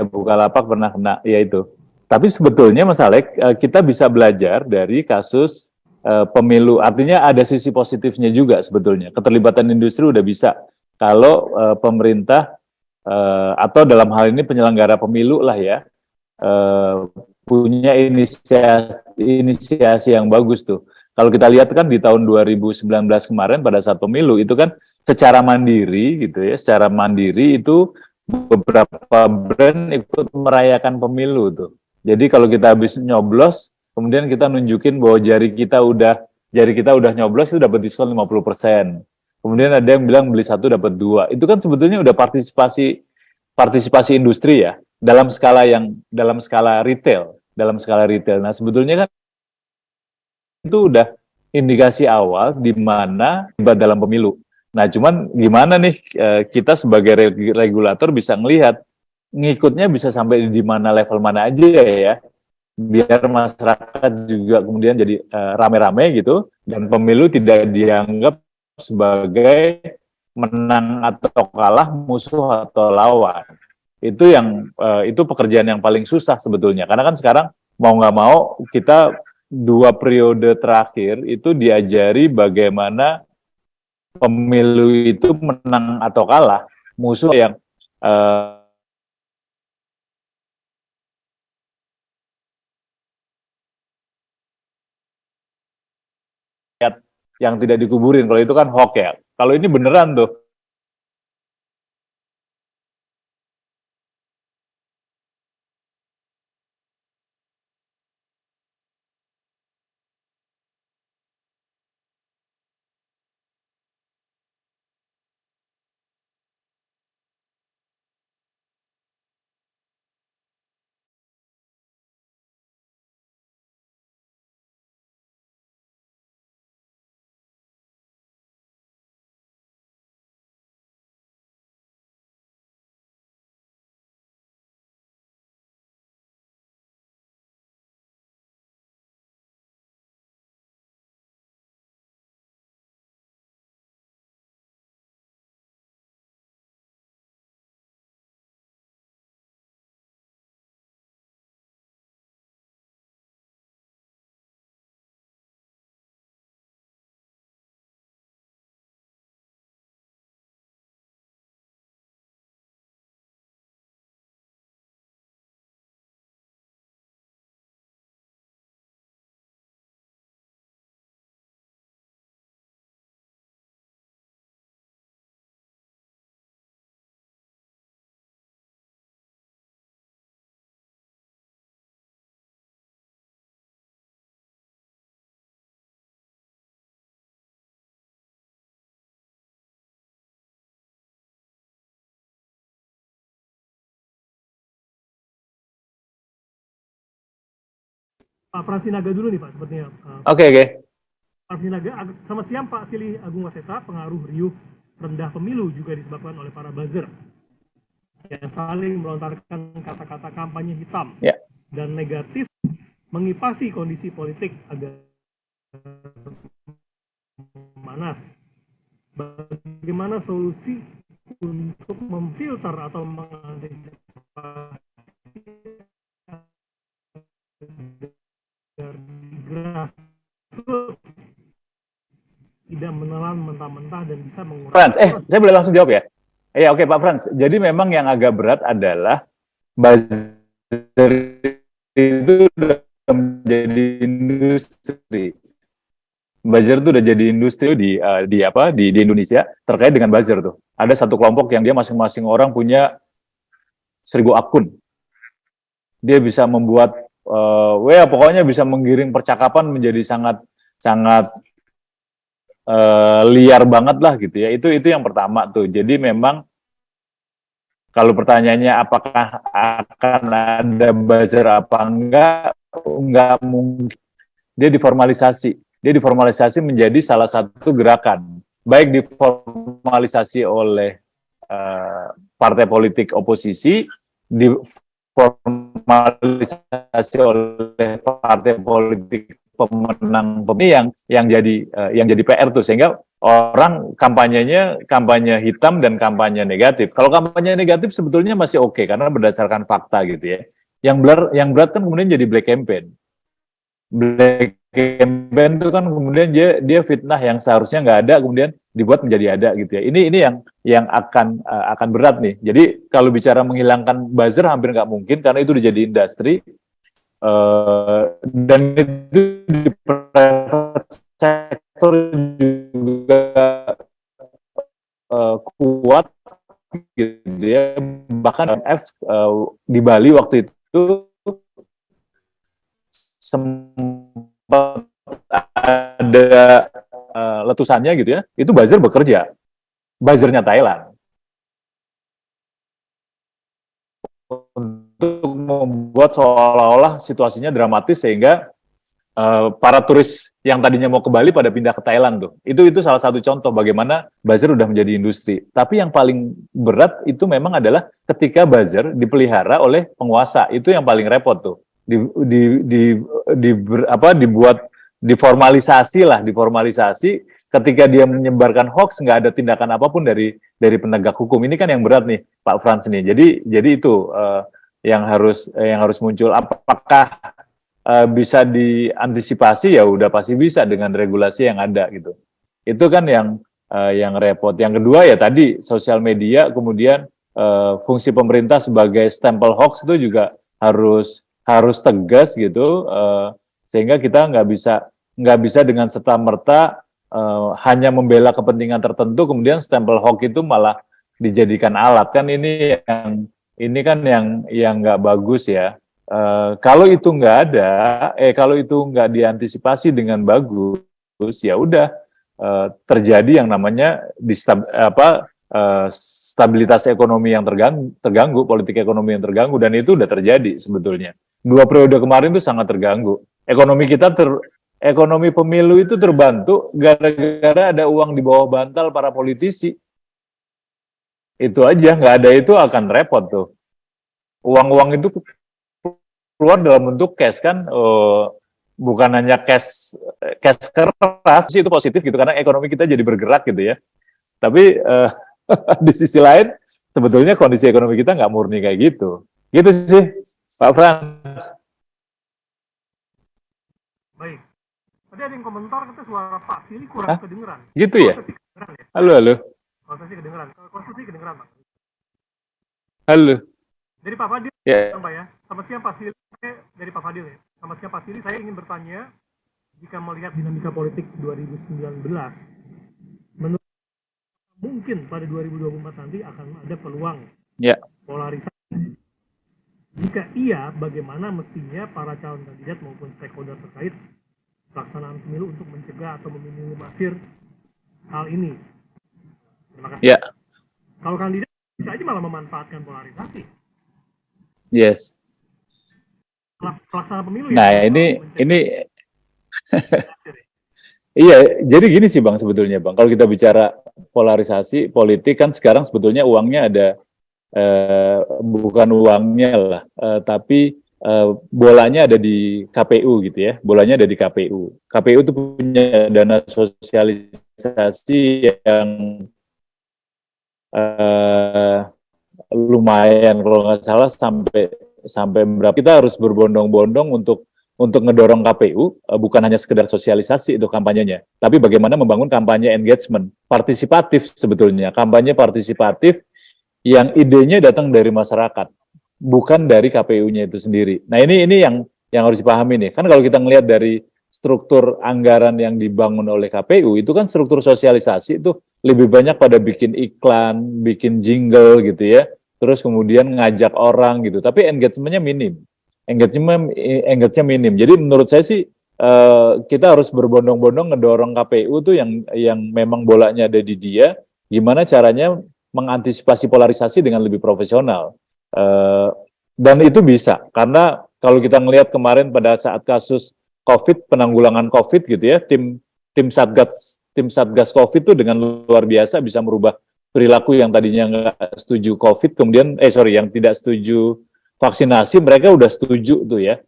Bukalapak pernah kena ya itu. Tapi sebetulnya Mas Alek, kita bisa belajar dari kasus pemilu. Artinya ada sisi positifnya juga sebetulnya. Keterlibatan industri udah bisa. Kalau pemerintah atau dalam hal ini penyelenggara pemilu lah ya, punya inisiasi yang bagus tuh. Kalau kita lihat kan di tahun 2019 kemarin pada saat pemilu itu kan secara mandiri gitu ya, secara mandiri itu beberapa brand ikut merayakan pemilu tuh. Jadi kalau kita habis nyoblos, kemudian kita nunjukin bahwa jari kita udah nyoblos itu dapat diskon 50%. Kemudian ada yang bilang beli 1 dapat 2. Itu kan sebetulnya udah partisipasi industri ya dalam skala retail. Nah, sebetulnya kan itu udah indikasi awal di mana dalam pemilu. Nah, cuman gimana nih kita sebagai regulator bisa ngelihat ngikutnya bisa sampai di mana level mana aja ya, biar masyarakat juga kemudian jadi rame-rame gitu dan pemilu tidak dianggap sebagai menang atau kalah, musuh atau lawan. Itu pekerjaan yang paling susah sebetulnya, karena kan sekarang mau nggak mau kita 2 periode terakhir itu diajari bagaimana pemilu itu menang atau kalah, musuh yang yang tidak dikuburin. Kalau itu kan hoax ya. Kalau ini beneran tuh. Pak Fransinaga dulu nih Pak, sepertinya. Oke. Pak Fransinaga, selamat siang Pak Silih Agung Wasesa, pengaruh riuh rendah pemilu juga disebabkan oleh para buzzer yang saling melontarkan kata-kata kampanye hitam dan negatif, mengipasi kondisi politik agar memanas. Bagaimana solusi untuk memfilter atau mengantisipasi grassroots tidak menelan mentah-mentah dan bisa mengurangi. Frans, saya boleh langsung jawab ya? Iya, oke Pak Frans. Jadi memang yang agak berat adalah buzzer itu udah menjadi industri. Buzzer itu udah jadi industri di Indonesia terkait dengan buzzer tuh. Ada satu kelompok yang dia masing-masing orang punya 1000 akun. Dia bisa membuat pokoknya bisa menggiring percakapan menjadi sangat liar banget lah gitu ya. Itu yang pertama tuh. Jadi memang kalau pertanyaannya apakah akan ada buzzer apa enggak mungkin. Dia diformalisasi menjadi salah satu gerakan. Baik diformalisasi oleh partai politik oposisi, diformalisasi oleh partai politik pemenang pemilu yang jadi PR tuh, sehingga orang kampanye hitam dan kampanye negatif. Kalau kampanye negatif sebetulnya masih oke karena berdasarkan fakta gitu ya. Yang berat kan kemudian jadi black campaign. Black campaign itu kan kemudian dia fitnah yang seharusnya nggak ada kemudian dibuat menjadi ada gitu ya. Ini yang akan berat nih. Jadi kalau bicara menghilangkan buzzer hampir nggak mungkin karena itu udah jadi industri. Dan itu di private sector juga kuat gitu ya. Bahkan di Bali waktu itu sempat ada letusannya gitu ya, itu buzzer bekerja, buzzernya Thailand untuk membuat seolah-olah situasinya dramatis sehingga para turis yang tadinya mau ke Bali pada pindah ke Thailand tuh. Itu salah satu contoh bagaimana buzzer udah menjadi industri. Tapi yang paling berat itu memang adalah ketika buzzer dipelihara oleh penguasa. Itu yang paling repot tuh. Dibuat diformalisasi ketika dia menyebarkan hoax nggak ada tindakan apapun dari penegak hukum. Ini kan yang berat nih Pak Frans nih. Jadi itu yang harus muncul. Apakah bisa diantisipasi? Ya udah pasti bisa dengan regulasi yang ada gitu. Itu kan yang repot. Yang kedua ya tadi sosial media, kemudian fungsi pemerintah sebagai stempel hoax itu juga harus tegas gitu, sehingga kita nggak bisa dengan serta-merta hanya membela kepentingan tertentu, kemudian stempel hoax itu malah dijadikan alat. Kan ini kan yang nggak bagus ya. Kalau itu nggak ada, kalau itu nggak diantisipasi dengan bagus, ya udah terjadi yang namanya stabilitas ekonomi yang terganggu, politik ekonomi yang terganggu, dan itu udah terjadi sebetulnya. 2 periode kemarin itu sangat terganggu. Ekonomi pemilu itu terbantu gara-gara ada uang di bawah bantal para politisi. Itu aja, nggak ada itu akan repot tuh. Uang-uang itu keluar dalam bentuk cash kan, bukan hanya cash keras, itu positif gitu, karena ekonomi kita jadi bergerak gitu ya. Tapi di sisi lain, sebetulnya kondisi ekonomi kita nggak murni kayak gitu. Gitu sih, Pak Frans. Baik. Tadi ada yang komentar kata suara Pak Sili kurang kedengeran. Gitu ya? Kedengeran ya? Halo. Konstitusi kedengeran. Konstitusi kedengeran, Pak. Halo. Dari Pak Fadil, Ya. Pak ya. Selamat siang Pak Sili. Dari Pak Fadil ya. Selamat siang Pak Sili. Saya ingin bertanya, jika melihat dinamika politik 2019, menurut mungkin pada 2024 nanti akan ada peluang polarisasi. Jika iya, bagaimana mestinya para calon kandidat maupun stakeholder terkait pelaksanaan pemilu untuk mencegah atau meminimalisir hal ini? Terima kasih. Ya. Kalau kandidat bisa aja malah memanfaatkan polarisasi. Yes. Pelaksanaan pemilu. Nah, ini iya, jadi gini sih Bang sebetulnya Bang. Kalau kita bicara polarisasi politik kan sekarang sebetulnya uangnya ada bukan uangnya lah, tapi bolanya ada di KPU gitu ya. Bolanya ada di KPU. KPU itu punya dana sosialisasi yang lumayan, kalau nggak salah sampai berapa. Kita harus berbondong-bondong untuk ngedorong KPU, bukan hanya sekedar sosialisasi itu kampanyenya, tapi bagaimana membangun kampanye engagement, partisipatif sebetulnya, kampanye partisipatif yang idenya datang dari masyarakat, bukan dari KPU-nya itu sendiri. Nah ini yang harus dipahami nih, kan kalau kita ngelihat dari struktur anggaran yang dibangun oleh KPU, itu kan struktur sosialisasi itu lebih banyak pada bikin iklan, bikin jingle gitu ya, terus kemudian ngajak orang gitu, tapi engagement-nya minim. Engagement-nya minim. Jadi menurut saya sih kita harus berbondong-bondong ngedorong KPU tuh yang memang bolanya ada di dia, gimana caranya mengantisipasi polarisasi dengan lebih profesional. Dan itu bisa, karena kalau kita ngelihat kemarin pada saat kasus COVID, penanggulangan COVID gitu ya, tim Satgas COVID itu dengan luar biasa bisa merubah perilaku yang tadinya nggak setuju COVID, kemudian yang tidak setuju vaksinasi, mereka udah setuju tuh ya.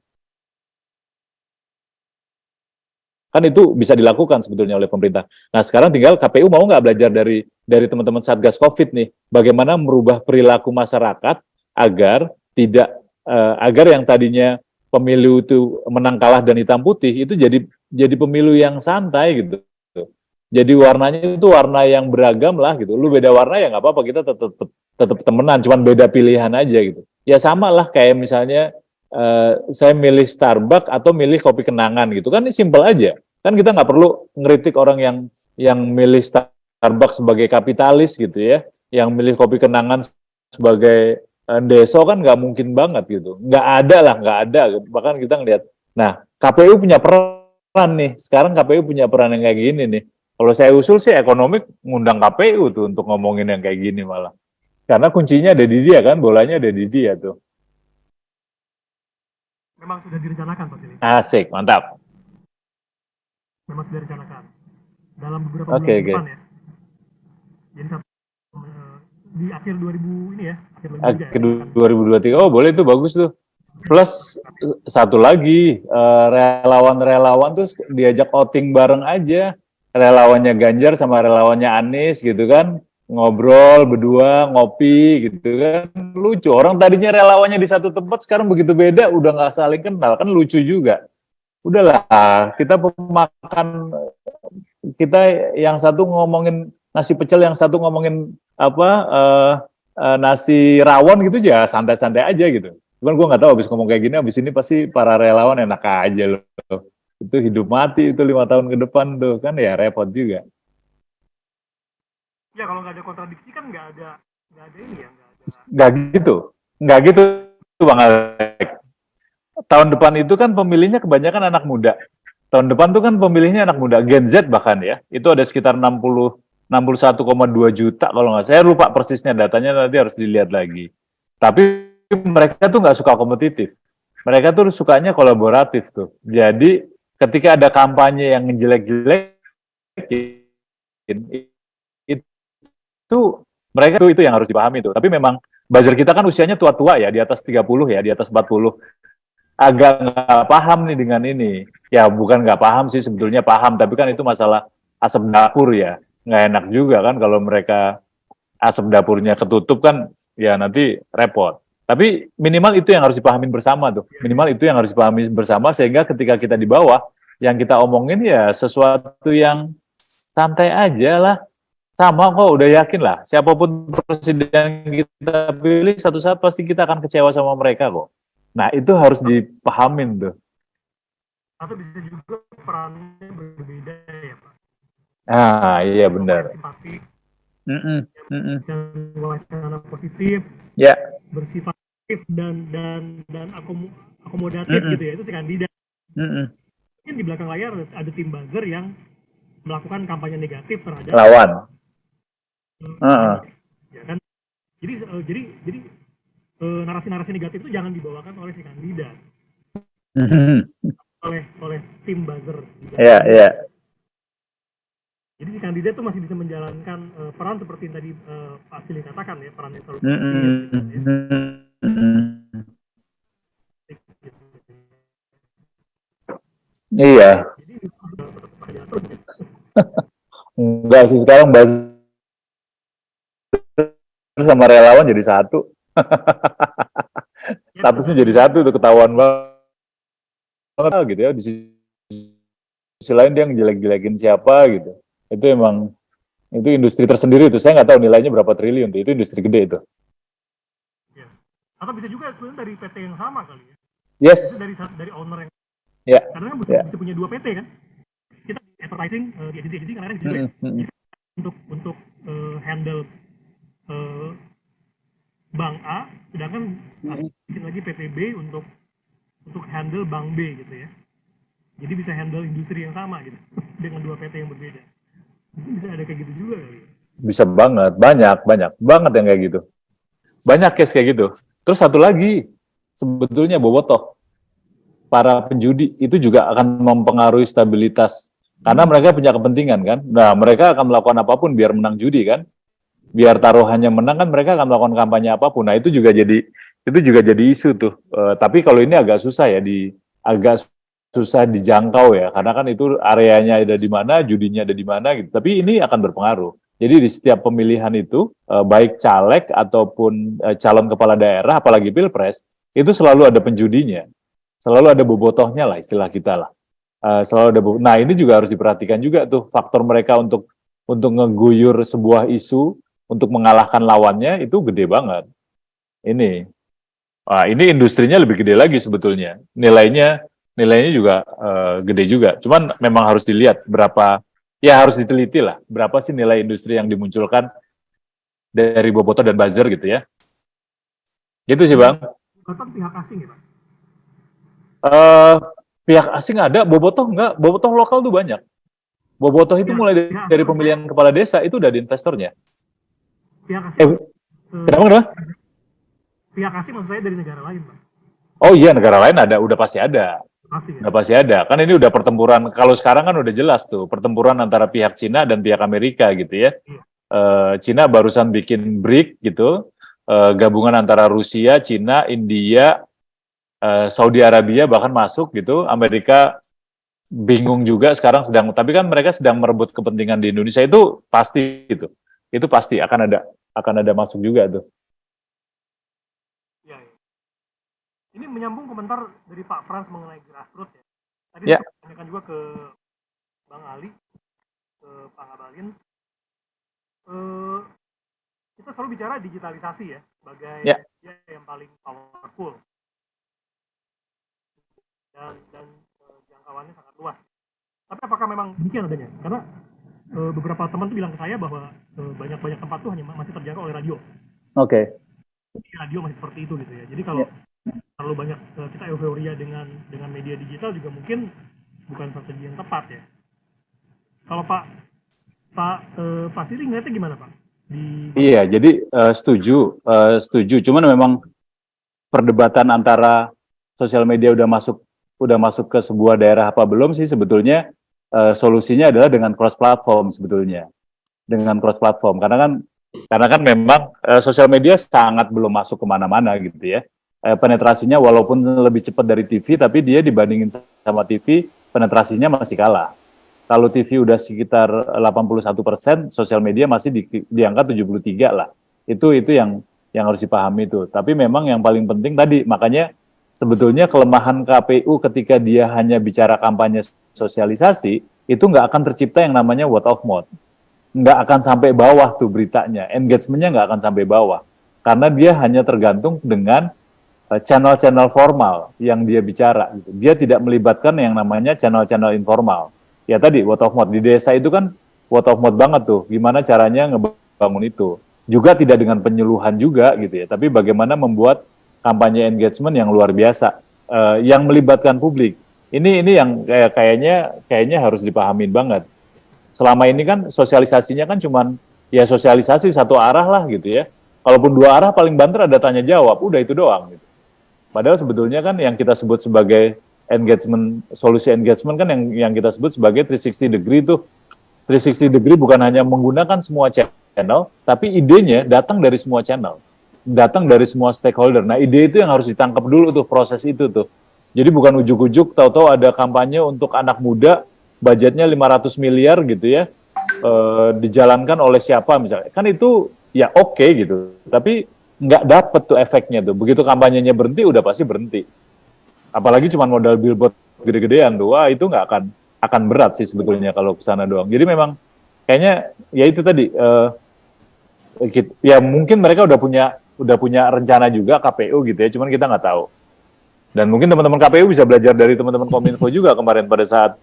Kan itu bisa dilakukan sebetulnya oleh pemerintah. Nah sekarang tinggal KPU mau nggak belajar dari teman-teman Satgas COVID nih, bagaimana merubah perilaku masyarakat agar agar yang tadinya pemilu itu menang kalah dan hitam putih itu jadi pemilu yang santai gitu. Jadi warnanya itu warna yang beragam lah gitu. Lu beda warna ya nggak apa-apa, kita tetap temenan, cuman beda pilihan aja gitu. Ya sama lah kayak misalnya saya milih Starbucks atau milih kopi kenangan gitu kan, ini simpel aja. Kan kita nggak perlu ngeritik orang yang milih Starbucks sebagai kapitalis gitu ya, yang milih kopi kenangan sebagai deso kan nggak mungkin banget gitu. Nggak ada. Bahkan kita ngelihat. Nah, KPU punya peran nih. Sekarang KPU punya peran yang kayak gini nih. Kalau saya usul sih ekonomi ngundang KPU tuh untuk ngomongin yang kayak gini malah. Karena kuncinya ada di dia kan, bolanya ada di dia tuh. Memang sudah direncanakan Pak Sili. Asik, mantap. Memang sudah direncanakan. Dalam beberapa bulan ke depan ya. Jadi di akhir 2000 ini ya. Akhir 2023, oh boleh tuh, bagus tuh. Plus satu lagi, relawan-relawan tuh diajak outing bareng aja. Relawannya Ganjar sama relawannya Anies gitu kan, ngobrol berdua, ngopi gitu kan, lucu. Orang tadinya relawannya di satu tempat, sekarang begitu beda, udah nggak saling kenal, kan lucu juga. Udahlah, kita pemakan, kita yang satu ngomongin nasi pecel, yang satu ngomongin nasi rawon gitu aja, santai-santai aja gitu. Cuman gue nggak tahu abis ngomong kayak gini, abis ini pasti para relawan enak aja loh. Itu hidup mati itu 5 tahun ke depan tuh kan ya repot juga. Ya kalau nggak ada kontradiksi kan nggak ada ini ya, nggak ada. Nggak gitu Bang Alex. Tahun depan itu kan pemilihnya kebanyakan anak muda. Tahun depan tuh kan pemilihnya anak muda, Gen Z bahkan ya. Itu ada sekitar 61,2 juta kalau nggak. Saya lupa persisnya datanya, nanti harus dilihat lagi. Tapi mereka tuh nggak suka kompetitif. Mereka tuh sukanya kolaboratif tuh. Jadi ketika ada kampanye yang ngejelek-jelekin, itu mereka tuh itu yang harus dipahami tuh. Tapi memang buzzer kita kan usianya tua-tua ya, di atas 30 ya, di atas 40. Agak nggak paham nih dengan ini. Ya bukan nggak paham sih, sebetulnya paham, tapi kan itu masalah asap dapur ya. Nggak enak juga kan kalau mereka asap dapurnya ketutup kan, ya nanti repot. Tapi minimal itu yang harus dipahamin bersama tuh. Minimal itu yang harus dipahami bersama, sehingga ketika kita di bawah, yang kita omongin ya sesuatu yang santai aja lah. Sama kok, udah yakin lah. Siapapun presiden kita pilih, satu saat pasti kita akan kecewa sama mereka kok. Nah, itu harus dipahamin tuh. Atau bisa juga perannya berbeda ya Pak. Ah, iya benar. Simpati, Ya. dan wacana positif, bersifat aktif dan akomodatif gitu ya, itu si kandidat. Mungkin di belakang layar ada tim buzzer yang melakukan kampanye negatif terhadap Lawan. Ya kan? Jadi narasi-narasi negatif itu jangan dibawakan oleh si kandidat, oleh tim buzzer. Iya. Jadi si kandidat itu masih bisa menjalankan peran seperti yang tadi Pak Sili katakan ya, peran yang selalu Iya. Enggak sih, sekarang buzzer sama relawan jadi satu. Statusnya jadi satu, udah ketahuan banget gitu ya. Di sisi lain dia ngejelek-jelekin siapa gitu. Itu emang, itu industri tersendiri itu. Saya nggak tahu nilainya berapa triliun tuh. Itu industri gede itu. Ya. Atau bisa juga sebenarnya dari PT yang sama kali ya. Yes. Itu dari owner yang. Ya. Karena kan bisa punya 2 PT kan. Kita advertising di agensi kadang-kadang gitu ya. Untuk handle Bank A, sedangkan bikin lagi PT B untuk handle Bank B gitu ya. Jadi bisa handle industri yang sama gitu dengan 2 PT yang berbeda. Mungkin bisa ada kayak gitu juga kali ya. Bisa banget, banyak banget yang kayak gitu. Banyak case kayak gitu. Terus satu lagi, sebetulnya bobotoh. Para penjudi itu juga akan mempengaruhi stabilitas. Karena mereka punya kepentingan kan. Nah, mereka akan melakukan apapun biar menang judi kan. Biar taruhannya menang kan, mereka akan melakukan kampanye apapun. Nah, itu juga jadi isu tuh. Tapi kalau ini agak susah ya, agak susah dijangkau ya, karena kan itu areanya ada di mana, judinya ada di mana gitu. Tapi ini akan berpengaruh. Jadi di setiap pemilihan itu, baik caleg ataupun calon kepala daerah, apalagi pilpres, itu selalu ada penjudinya, selalu ada bobotohnya lah istilah kita lah. Selalu ada. Nah ini juga harus diperhatikan juga tuh, faktor mereka untuk ngeguyur sebuah isu, untuk mengalahkan lawannya itu gede banget. Ini industrinya lebih gede lagi sebetulnya. Nilainya juga gede juga. Cuman memang harus dilihat berapa, ya harus diteliti lah, berapa sih nilai industri yang dimunculkan dari bobotoh dan buzzer gitu ya. Gitu sih Bang. Bahkan pihak asing ya Pak? Pihak asing ada, bobotoh enggak. Bobotoh lokal tuh banyak. Bobotoh itu mulai dari pemilihan kepala desa itu udah di investornya. Pihak asing. Kenapa? Pihak asing maksud saya dari negara lain Pak. Oh iya, negara lain ada, udah pasti ada. Pasti, ya? Udah pasti ada. Kan ini udah pertempuran, kalau sekarang kan udah jelas tuh, pertempuran antara pihak Cina dan pihak Amerika gitu ya. Cina barusan bikin BRIC gitu, gabungan antara Rusia, Cina, India, Saudi Arabia bahkan masuk gitu. Amerika bingung juga sekarang tapi kan mereka sedang merebut kepentingan di Indonesia, itu pasti gitu. Itu pasti akan ada masuk juga tuh. Ya. Ini menyambung komentar dari Pak Frans mengenai grassroots ya. Tadi saya tanyakan juga ke Bang Ali, ke Pak Ngabalin. Kita selalu bicara digitalisasi ya sebagai yang paling powerful dan jangka jangkauannya sangat luas. Tapi apakah memang demikian adanya? Karena beberapa teman tuh bilang ke saya bahwa banyak tempat tuh hanya masih terjangkau oleh radio. Oke. Radio masih seperti itu gitu ya. Jadi kalau terlalu banyak kita euforia dengan media digital juga mungkin bukan strategi yang tepat ya. Kalau Pak Sili ngeliatnya gimana Pak? Iya, jadi setuju. Cuman memang perdebatan antara sosial media udah masuk ke sebuah daerah apa belum sih sebetulnya, solusinya adalah dengan cross platform sebetulnya. Dengan cross platform karena kan memang sosial media sangat belum masuk kemana-mana gitu ya. Penetrasinya walaupun lebih cepat dari TV, tapi dia dibandingin sama TV, penetrasinya masih kalah. Kalau TV udah sekitar 81%, sosial media masih di angka 73 lah. Itu yang harus dipahami itu. Tapi memang yang paling penting tadi, makanya sebetulnya kelemahan KPU ketika dia hanya bicara kampanye sosialisasi, itu nggak akan tercipta yang namanya word of mouth. Nggak akan sampai bawah tuh beritanya, engagement-nya nggak akan sampai bawah. Karena dia hanya tergantung dengan channel-channel formal yang dia bicara. Gitu. Dia tidak melibatkan yang namanya channel-channel informal. Ya tadi, word of mouth. Di desa itu kan word of mouth banget tuh. Gimana caranya ngebangun itu. Juga tidak dengan penyuluhan juga gitu ya. Tapi bagaimana membuat kampanye engagement yang luar biasa. Yang melibatkan publik. Ini yang kayaknya harus dipahamin banget. Selama ini kan sosialisasinya kan cuman ya sosialisasi satu arah lah gitu ya. Kalaupun dua arah paling banter ada tanya jawab. Udah itu doang gitu. Padahal sebetulnya kan yang kita sebut sebagai solusi engagement kan yang kita sebut sebagai 360 degree tuh. 360 degree bukan hanya menggunakan semua channel, tapi idenya datang dari semua channel. Datang dari semua stakeholder. Nah, ide itu yang harus ditangkap dulu tuh, proses itu tuh. Jadi bukan ujuk-ujuk, tahu-tahu ada kampanye untuk anak muda, budgetnya 500 miliar gitu ya, dijalankan oleh siapa misalnya. Kan itu ya oke gitu, tapi nggak dapet tuh efeknya tuh. Begitu kampanyenya berhenti, udah pasti berhenti. Apalagi cuma modal billboard gede-gedean tuh, wah itu nggak akan berat sih sebetulnya kalau ke sana doang. Jadi memang kayaknya ya itu tadi, ya mungkin mereka udah punya rencana juga KPU gitu ya, cuman kita nggak tahu. Dan mungkin teman-teman KPU bisa belajar dari teman-teman Kominfo juga kemarin pada saat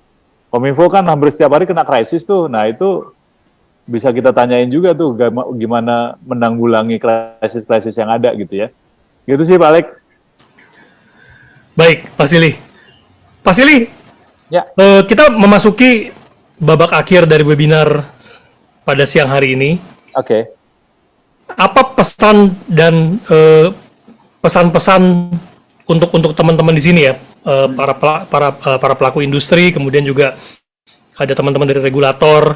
Kominfo kan hampir setiap hari kena krisis tuh. Nah itu bisa kita tanyain juga tuh gimana menanggulangi krisis-krisis yang ada gitu ya. Gitu sih Pak Alek. Baik, Pak Sili. Pak Sili, ya. Kita memasuki babak akhir dari webinar pada siang hari ini. Oke. Apa pesan dan pesan-pesan untuk teman-teman di sini ya, para pelaku industri, kemudian juga ada teman-teman dari regulator,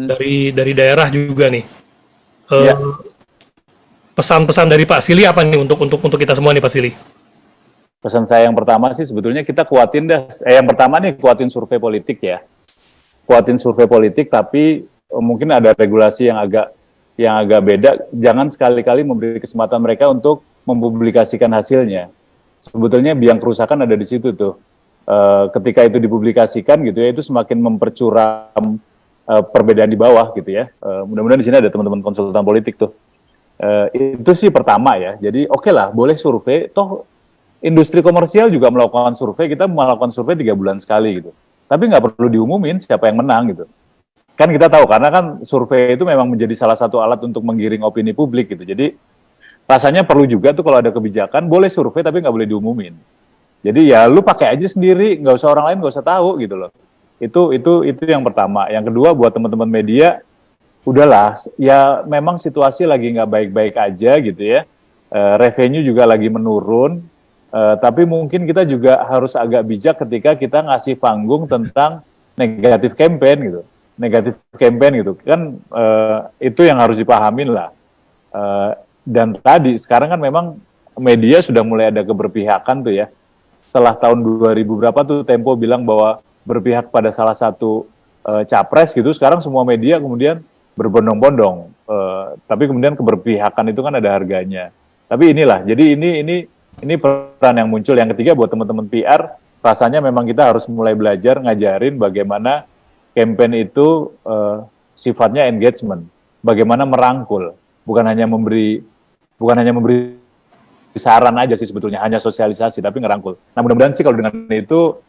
dari daerah juga nih. Pesan-pesan dari Pak Sili apa nih untuk kita semua nih Pak Sili? Pesan saya yang pertama sih sebetulnya kita kuatin yang pertama nih kuatin survei politik ya. Kuatin survei politik, tapi mungkin ada regulasi yang agak beda. Jangan sekali-kali memberi kesempatan mereka untuk mempublikasikan hasilnya. Sebetulnya biang kerusakan ada di situ tuh. Ketika itu dipublikasikan gitu ya, itu semakin mempercuram perbedaan di bawah gitu ya. Mudah-mudahan di sini ada teman-teman konsultan politik tuh. Itu sih pertama ya. Jadi oke lah, boleh survei. Toh industri komersial juga melakukan survei. Kita melakukan survei 3 bulan sekali gitu. Tapi nggak perlu diumumin siapa yang menang gitu. Kan kita tahu karena kan survei itu memang menjadi salah satu alat untuk menggiring opini publik gitu. Jadi rasanya perlu juga tuh kalau ada kebijakan boleh survei tapi nggak boleh diumumin. Jadi ya lu pakai aja sendiri, nggak usah orang lain nggak usah tahu gitu loh. Itu yang pertama. Yang kedua buat teman-teman media, udahlah ya memang situasi lagi nggak baik-baik aja gitu ya. Revenue juga lagi menurun. Tapi mungkin kita juga harus agak bijak ketika kita ngasih panggung tentang negatif campaign gitu. Negatif campaign gitu kan, itu yang harus dipahamin lah. Dan tadi sekarang kan memang media sudah mulai ada keberpihakan tuh ya. Setelah tahun 2000 berapa tuh Tempo bilang bahwa berpihak pada salah satu capres gitu, sekarang semua media kemudian berbondong-bondong. Tapi kemudian keberpihakan itu kan ada harganya. Tapi inilah, jadi ini peran yang muncul. Yang ketiga buat teman-teman PR, rasanya memang kita harus mulai belajar ngajarin bagaimana campaign itu sifatnya engagement, bagaimana merangkul, bukan hanya memberi saran aja sih sebetulnya, hanya sosialisasi tapi ngerangkul. Nah mudah-mudahan sih kalau dengan itu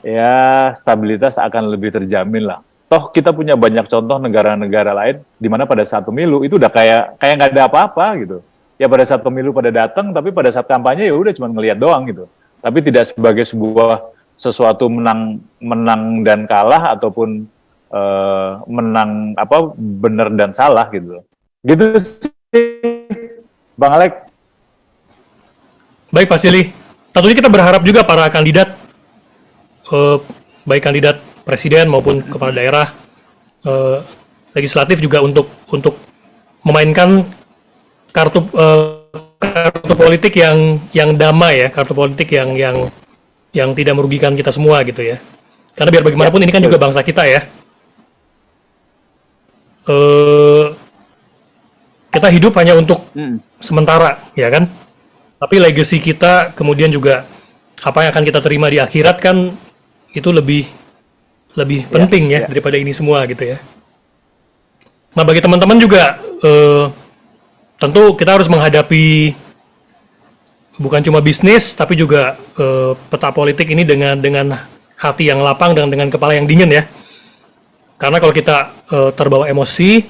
ya stabilitas akan lebih terjamin lah. Toh kita punya banyak contoh negara-negara lain di mana pada saat pemilu itu udah kayak nggak ada apa-apa gitu. Ya pada saat pemilu pada datang, tapi pada saat kampanye ya udah cuma ngelihat doang gitu. Tapi tidak sebagai sebuah sesuatu menang dan kalah ataupun menang apa benar dan salah gitu. Gitu sih, Bang Alek. Baik Pak Silih, tentunya kita berharap juga para kandidat, baik kandidat presiden maupun kepala daerah, legislatif juga untuk memainkan kartu politik yang damai ya, kartu politik yang tidak merugikan kita semua gitu ya. Karena biar bagaimanapun ini kan juga bangsa kita ya. Kita hidup hanya untuk sementara ya kan. Tapi legacy kita kemudian juga apa yang akan kita terima di akhirat kan itu lebih penting ya daripada ini semua gitu ya. Nah bagi teman-teman juga tentu kita harus menghadapi bukan cuma bisnis tapi juga peta politik ini dengan hati yang lapang dan dengan kepala yang dingin ya. Karena kalau kita terbawa emosi,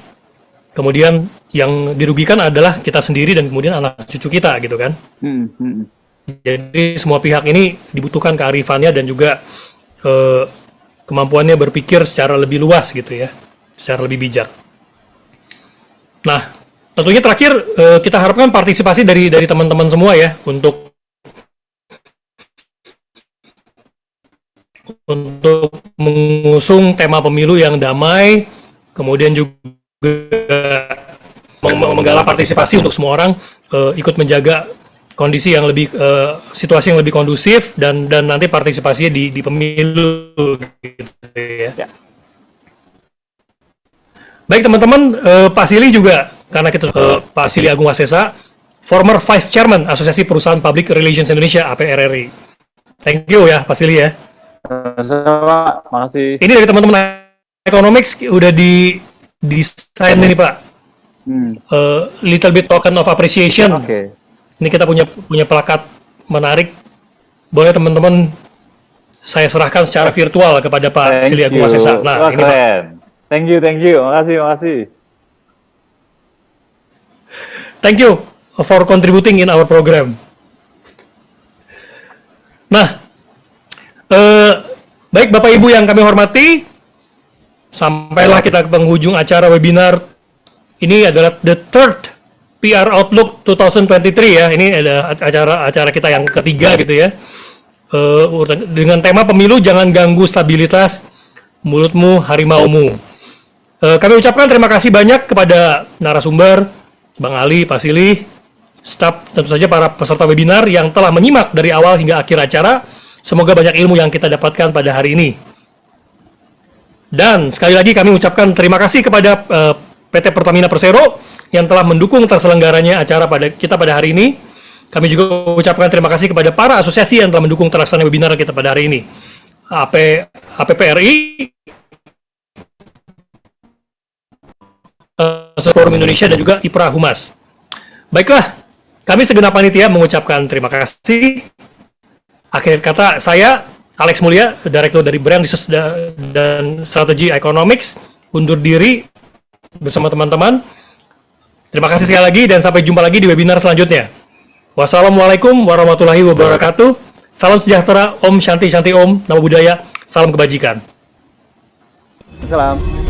kemudian yang dirugikan adalah kita sendiri dan kemudian anak cucu kita gitu kan. Jadi semua pihak ini dibutuhkan kearifannya dan juga kemampuannya berpikir secara lebih luas gitu ya, secara lebih bijak. Nah, tentunya terakhir kita harapkan partisipasi dari teman-teman semua ya untuk mengusung tema pemilu yang damai, kemudian juga menggalak partisipasi untuk semua orang ikut menjaga kondisi yang lebih situasi yang lebih kondusif dan nanti partisipasinya di pemilu gitu ya. Baik teman-teman, Pak Silih juga karena kita Pak Silih Agung Wasesa, former Vice Chairman Asosiasi Perusahaan Public Relations Indonesia APRRI. Thank you ya Pak Silih ya. Sama, makasih. Ini dari teman-teman Economics udah desain ini Pak. Little bit token of appreciation. Oke. Ini kita punya plakat menarik. boleh teman-teman saya serahkan secara virtual kepada Pak Silih Agung Wasesa. Nah, wah, ini keren. Pak. Thank you. Makasih. Thank you for contributing in our program. Nah, baik Bapak Ibu yang kami hormati, sampailah kita ke penghujung acara webinar. Ini adalah the third PR Outlook 2023 ya. Ini ada acara kita yang ketiga gitu ya. Dengan tema pemilu jangan ganggu stabilitas mulutmu harimaumu. Kami ucapkan terima kasih banyak kepada narasumber, Bang Ali, Pak Silih, staf, tentu saja para peserta webinar yang telah menyimak dari awal hingga akhir acara. Semoga banyak ilmu yang kita dapatkan pada hari ini. Dan sekali lagi kami ucapkan terima kasih kepada PT Pertamina Persero yang telah mendukung terselenggaranya acara pada hari ini. Kami juga ucapkan terima kasih kepada para asosiasi yang telah mendukung terlaksananya webinar kita pada hari ini. APPRI, Forum Indonesia, dan juga IPRA Humas. Baiklah, kami segenap panitia mengucapkan terima kasih. Akhir kata saya, Alex Mulya, Direktur dari Brand Research dan Strategi Economics, undur diri bersama teman-teman. Terima kasih sekali lagi dan sampai jumpa lagi di webinar selanjutnya. Wassalamualaikum warahmatullahi wabarakatuh. Salam sejahtera, Om Shanti Shanti Om, Namo Buddhaya, salam kebajikan. Salam.